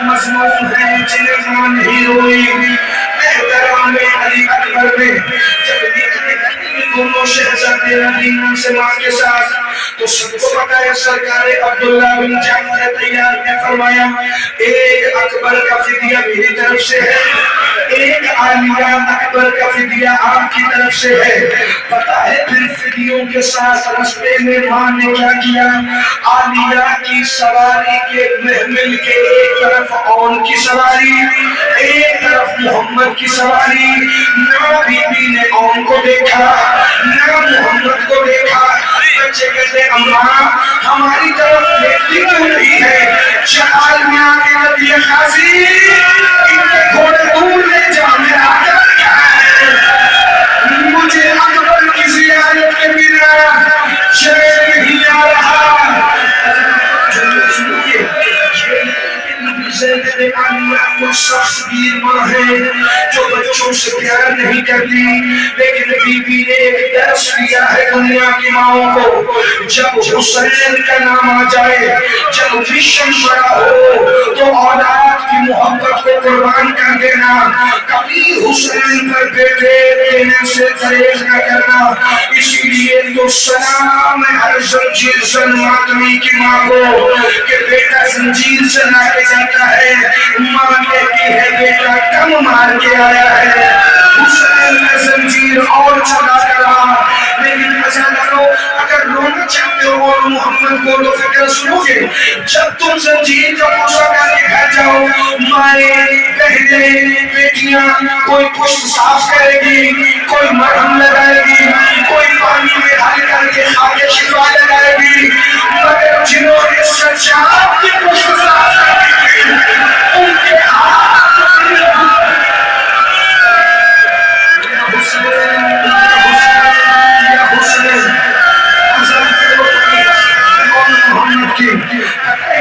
مضمون ہے جنہیں ماں نہیں روئی احترام علی اکبر میں جب دونوں شہزادے مدینہ سے ماں کے ساتھ تو سب کو پتا ہے سرکار عبداللہ بن جعفر تیار نے فرمایا ایک اکبر کا فدیہ میری طرف سے ہے ایک عالیہ اکبر کا فدیہ آپ کی طرف سے ہے پتا ہے پھر فدیوں کے ساتھ رستے میں ماں نے کیا کیا عالیہ کی سواری کے محمل کے ایک طرف اون کی سواری ایک طرف محمد کی سواری نہ بی بی نے اون کو دیکھا نہ محمد کو دیکھا بچے کہتے ہیں اماں ہماری طرف دیکھتی کیوں نہیں ہے شکال میں آگے نبی خاصی ان کے گھوڑے دور لے جا میرا اکبر کیا ہے مجھے اکبر کی زیارت کے بنا چین نہیں آ رہا ماں ہے جو بچوں سے پیار نہیں کرتی لیکن بی بی نے ایک درس دیا ہے دنیا کی ماؤں کو جب حسین کا نام آ جائے جب مشن بڑا ہو تو اولاد کی محبت کو قربان کر دینا کبھی حسین پر بیٹے دینے سے دریغ نہ کرنا اسی لیے تو سلام ہر زنجیر زن ماتمی کی ماں کو کہ بیٹا زنجیر سے لا کے جاتا ہے ماں کہتی ہے بیٹا کم مار کے آیا ہے حسین نے زنجیر اور چلا کرا لیکن ایسا کرو اگر رونا چاہتے ہو اور محمد کو تو فکر سنو گے جب تم زنجیر کا پوسا کر کے گھر جاؤ مائیں بہنیں بیٹیاں کوئی پشت صاف کرے گی کوئی مرہم لگائے گی کوئی پانی میں ڈال کر کے خاکے شفا لگائے گی مگر جنہوں نے سجاد کی پشت صاف کر دی ان کے ہاتھ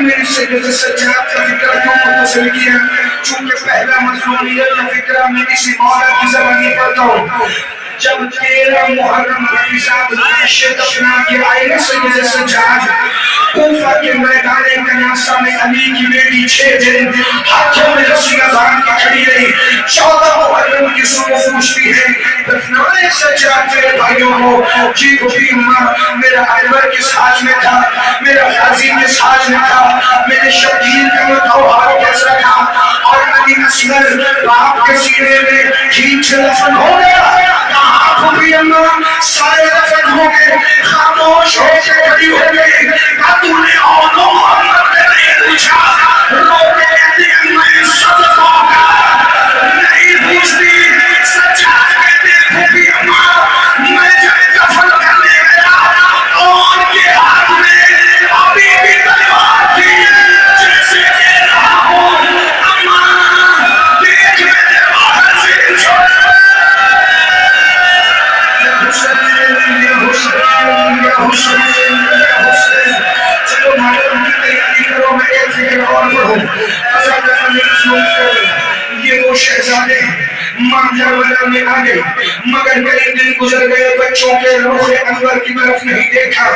میری سید سجاد کا فکرہ کیوں متصل کیا؟ چونکہ پہلا مظلومیت کا فکرہ میں اسی مولا کی زبانی پڑھتا ہوں. جب 13 محرم کی ساتھ نعش دفنا کے آئے سید سجاد کوفہ کے میدان کناسہ میں علی کی بیٹی 6 دن ہاتھوں میں رسیاں باندھ کے کھڑی رہی. 14 محرم کی صبح پوچھتی ہے دفنائے سجاد میرے بھائیوں کو. جی بھئی اماں میرا عمر کس حال میں تھا, میرا غازی کس حال میں تھا, میرے شبیر کا متوحال کیسا تھا, اور علی اصغر باپ کے سینے میں کھینچ دفن ہو گیا. کہاں بھئی اماں سارے دفن ہو گئے, خاموش ہو کے کھڑی ہو گئی. کہا تو نے اولو محمد نے نہیں پوچھا, رو کے کہتی میں صدقوں کا نہیں پوچھتی. سجاد کہتے بھئی اماں میں جب دفن کرنے گیا اور کے ہاتھ میں ابھی بھی تلوار تھی, جیسے کہہ رہا ہوں اماں دیکھ میرے باہر سے چھوڑ. چلو معلوم کی تیاری کرو, میں ایک فکر اور پڑھوں. یہ وہ شہزادے مانجر وزر میں آ گئے, مگر کئی دن گزر گئے بچوں کے روح انور کی طرف نہیں دیکھا.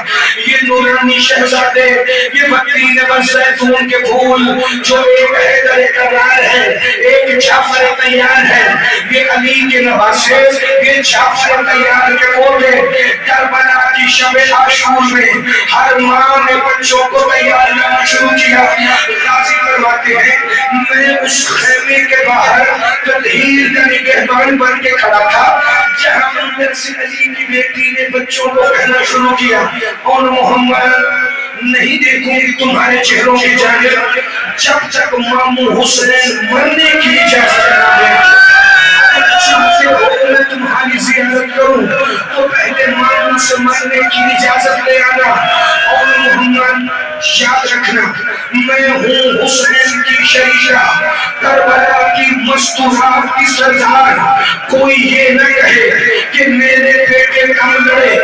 یہ نورانی شہزادے, یہ بطرین زیتون کے پھول جو ایک حیدر کرار ہے, ایک جعفر تیار ہے, یہ علی کے نواسے, یہ جعفر تیار کے پوتے. کربلا کی شب عاشور میں ہر ماں نے بچوں کو تیار کرنا شروع کیا. غازی فرماتے ہیں میں اس خیمے کے باہر تطہیر کا نگہبان بن کے کھڑا تھا جہاں منظر سے علی کی بیٹی نے بچوں کو کہنا شروع کیا اور محمد نہیں دیکھوں گی تمہارے چہروں کی جانب جب تک ماموں حسین مرنے کی اجازت نہ دے. چاہتے ہو میں تمہاری زیارت کروں تو پہلے ماموں سے مرنے کی اجازت لے آنا. اور محمد یاد رکھنا میں ہوں حسین کی شریعہ, کربلا کی مستورات کی سردار. کوئی یہ نہ کہے کہ میرے بیٹے کم لڑے,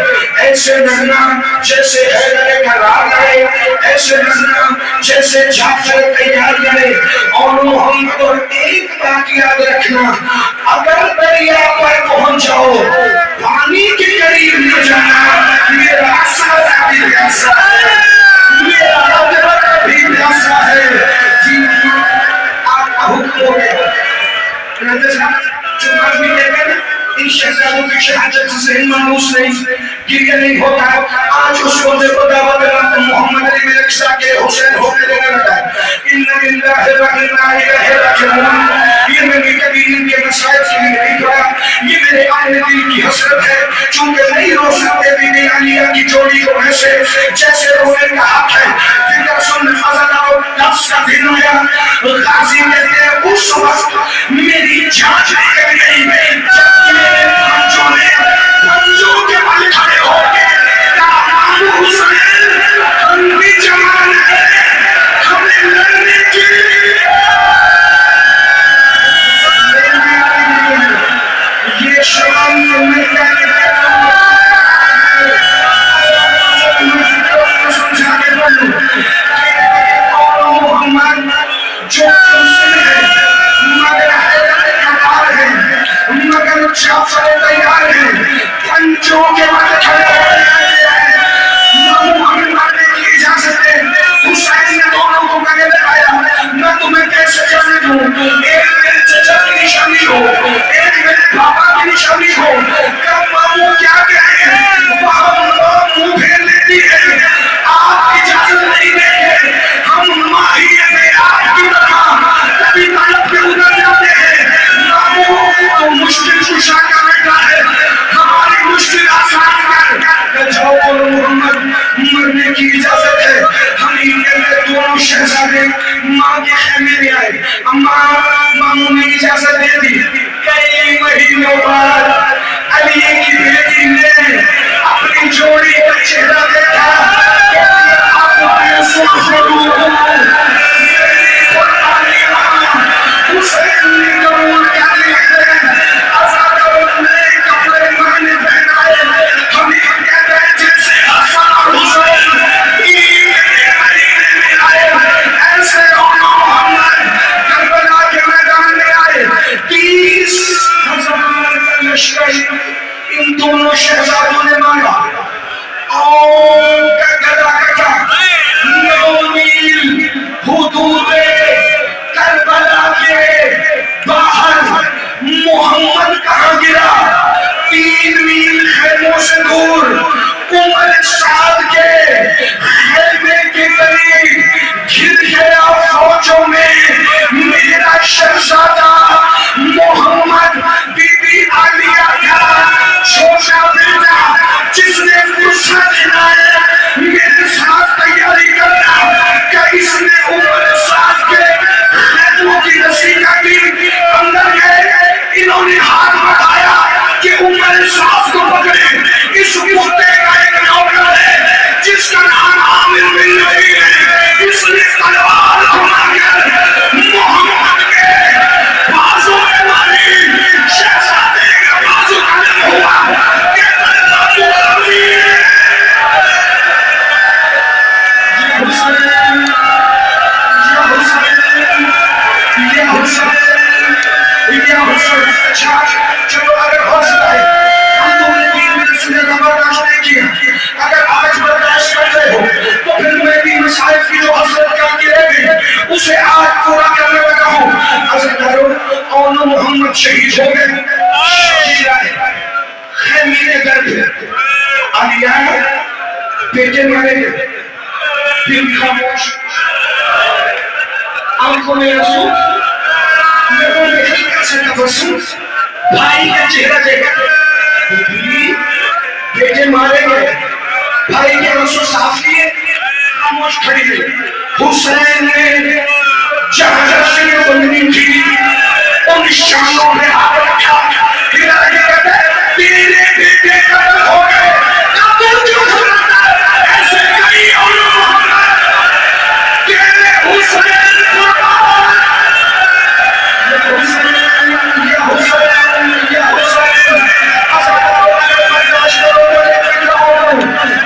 ایسے لڑنا جیسے حیدر کرار لڑے, ایسے لڑنا جیسے جعفر تیار لڑے. اور محمد اور ایک بات یاد رکھنا, اگر دریا پر پہنچ جاؤ پانی کے قریب نہ جانا. میرا سارا بھی پیاسا ہے, میرا حضرت بھی پیاسا ہے. جی آپ کا حکم ہو گیا. جو آدمی کہتے ہیں ان شہزادوں کی شہادت سے ذہن مانوس نہیں, گریہ نہیں ہوتا. آج اس وقت کو دعوت محمد علی ملک شاہ کے حسین ہونے دینے لگا. ان للہ و انا الیہ راجعون. یہ میں نے کبھی ان کے مسائل کے لیے نہیں پڑھا, یہ میرے اہل دل کی حسرت ہے. چونکہ نہیں رو سکتے بی بی علیہ کی جوڑی کو ایسے جیسے رونے کا حق ہے. فکر سن فضل آؤ نفس کا دن آیا. غازی کہتے ہیں اس وقت میری جان نکل گئی جب میرے پنجوں کے بل کھڑے ہو کے کہا حسین ہم بھی جوان ہیں, ہمیں لڑنے کی یہ شام میں کیا سمجھا کے بولوں اور محمد جو مسلم ہے مگر حیدر کرار ہے, مگر جعفر تیار ہے, پنجوں کے بل کھڑے ہو گئے. محمد مارنے کی اجازت ہے. حسین نے دونوں کو گلے لگایا, میں تمہیں کیسے جانے دوں, ایک میرے چچا کی نشانی ہو, ایک میرے بابا کی نشانی ہو. کب ماموں کیا کہیں وہاں منہ پھیر لیتی ہے, آپ اجازت نہیں دیں ہم ماہی میں آپ کی طرح کبھی طلب پہ ادھر جاتے ہیں. ماموں تو مشکل کشا کا بیٹا ہے, ہماری مشکل آسان کر. جاؤ بولو محمد مرنے کی اجازت ہے. ہم یہ دونوں شہزادے ماں کے خیمے میں آئے. اماں ماموں نے اجازت دے دی. کئی مہینوں بعد علی کی بیٹی نے اپنی جوڑی کا چہرہ دیکھا. آپ یوسف ضرور حسین نے قبول کر لیے, ازادہ نے کپڑے مانے پہنائے. ہم یہ کہتے ہیں جیسے حسن حسین علی نے ملائے. کے قریب گر گیا فوجوں میں میرا شہزادہ محمد بی بی عالیہ کا چھوٹا بیٹا جس نے غصہ دلایا میرے ساتھ تیاری کرنا کہ اس نے عمر ساتھ کے خیموں کی رسی کاٹی اندر گئے انہوں نے ہاتھ بڑھایا کہ عمر صاحب کو پکڑے اس کتے کا ایک نوکر ہے جس کا نام عامر بن نبی ہے اس نے تلوار گھما کر محمد کے بازو میں ماری شہزادے کا بازو قلم ہوا کہ بازو قلم یہ حسین چلو اگر حوصلہ ہے ہم تم نے دین میں رسول کا برداشت نہیں کیا اگر آج برداشت کرتے ہو تو پھر میں بھی مسائل کی جو حضرت کر کے رہ گئے اسے آج پورا کرنے لگا ہوں حضرت دارو اون محمد شہید ہو گئے شہید آئے خیمے کے گھر علیہ بیٹے مارے گئے دل خاموش آنکھوں میں رسول لوگوں نے حقیقت سے تبسم بھائی کا چہرہ دیکھا بیٹے مارے گئے بھائی کے رسول صاف کیے خاموش کھڑی گئی حسین نے جہاں رسی بندی تھی ان شانوں پہ ہاتھ رکھا ہلا کے کہتا ہے تیرے بیٹے قتل ہو گئے قتل جو ہوتا ایسے کئی اور تیرے حسین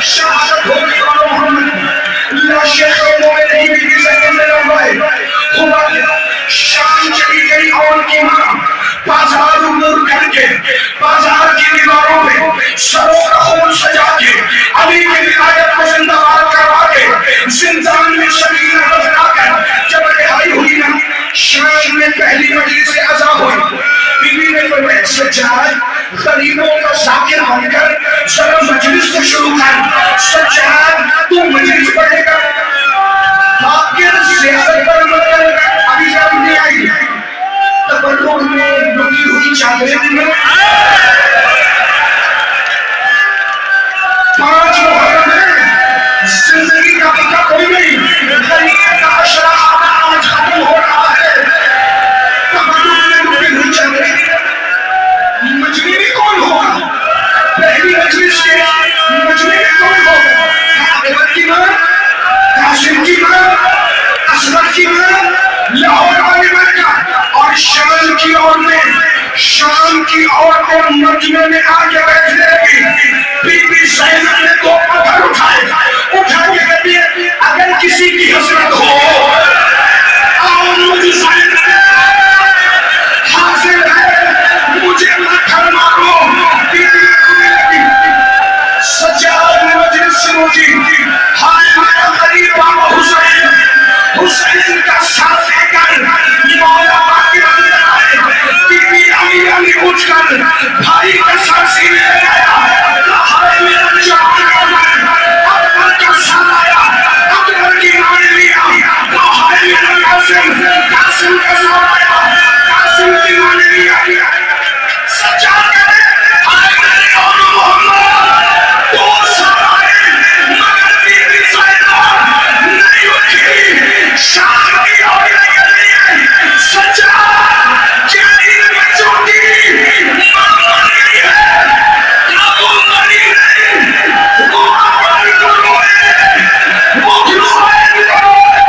شہادت ہوگی اور محمد لاشیں خیموں میں نہیں بھی زمین میں لمبائے ہوا کیا شام چلی گئی اور کی ماں بازار امور کر کے بازار کی دیواروں پہ سروں کا خون سجا کے علی کی ولایت کو زندہ باد کروا کے زندان میں شبیہ بنا کر جب رہائی ہوئی نا شام میں پہلی مجلس عزا ہوئی بیوی نے فرمایا سجاد غریبوں کا ذاکر بن کر ذرا مجلس کو شروع کر سجاد تو مجلس پڑھے گا ذاکر سیاست پر مت کر ابھی جب نہیں آئی تبرک میں لگی ہوئی چادریں میں 5 محرم ہے زندگی کا پتہ کوئی نہیں غریب کا اشرا آج ختم ہو رہا ہے تبرک میں لگی ہوئی چادریں مجمع میں کون ہوگا پہلی مجلس کے مجمع میں کون ہوگا عاقبت کی ماں قاسم کی ماں اصغر کی ماں لاہور والے مکہ اور شام کی عورتیں مجمع میں آ کے بیٹھنے لگی بی بی زینب نے 2 پتھر اٹھا کے کہتی ہے اگر کسی کی حسرت ہو آؤ مجھے زینب حاضر ہے مجھے پتھر مارو سجاد نے مجلس شروع کی ہائے میرا غریب بابا حسین کا ساتھ لے کر مولا باقی اندر آئے بی بی علی اٹھ کر بھائی کا ساتھ سینے لگایا ہائے میرا جوان اکبر کا ساتھ آیا اکبر کی مانے لیا ہائے میرا قاسم کا ساتھ آیا قاسم کی مانے لیا سجاد کہتے ہائے میرے اور محمد تو سارے مگر بی بی زینب نہیں اٹھی شام کی اور لگے سجاد جانی بچوں کی ماں مر گئی ہے ابو مری نہیں وہ ہماری کو روئے وہ حسین کو روئے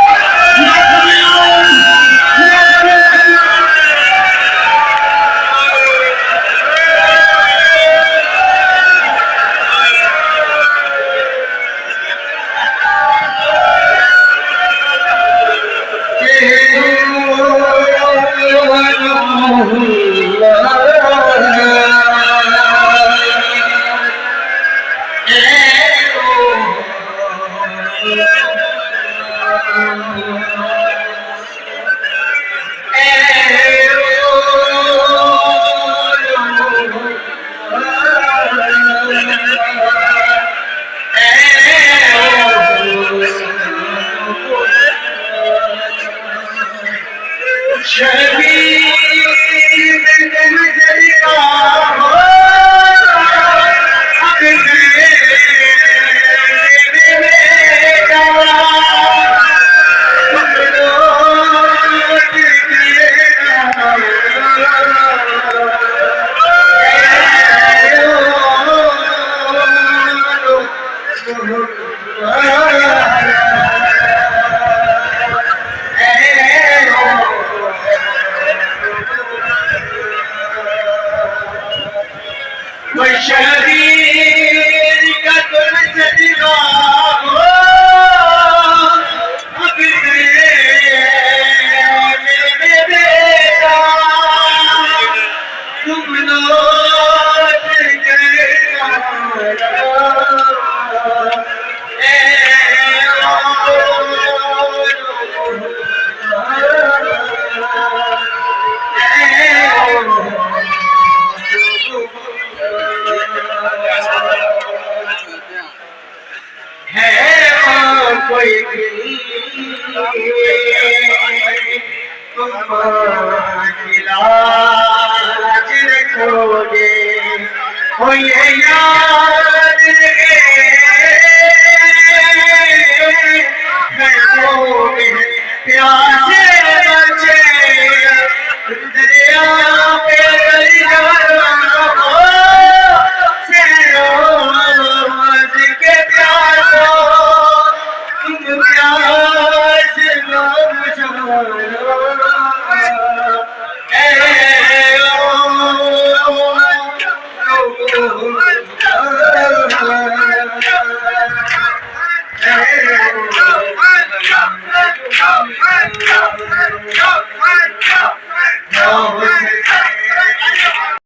شبیر تم جلتا ہو اب شبیر کا تم صدقہ ہو اب میرے بیٹا تم لوٹ گئے کوئی تم علاج رکھو گے ہو یہ یاد پیاسے بچے دریا پہ گلی جانا ہو سیروز کے پیاسوں تم پیاس نہ بجھانا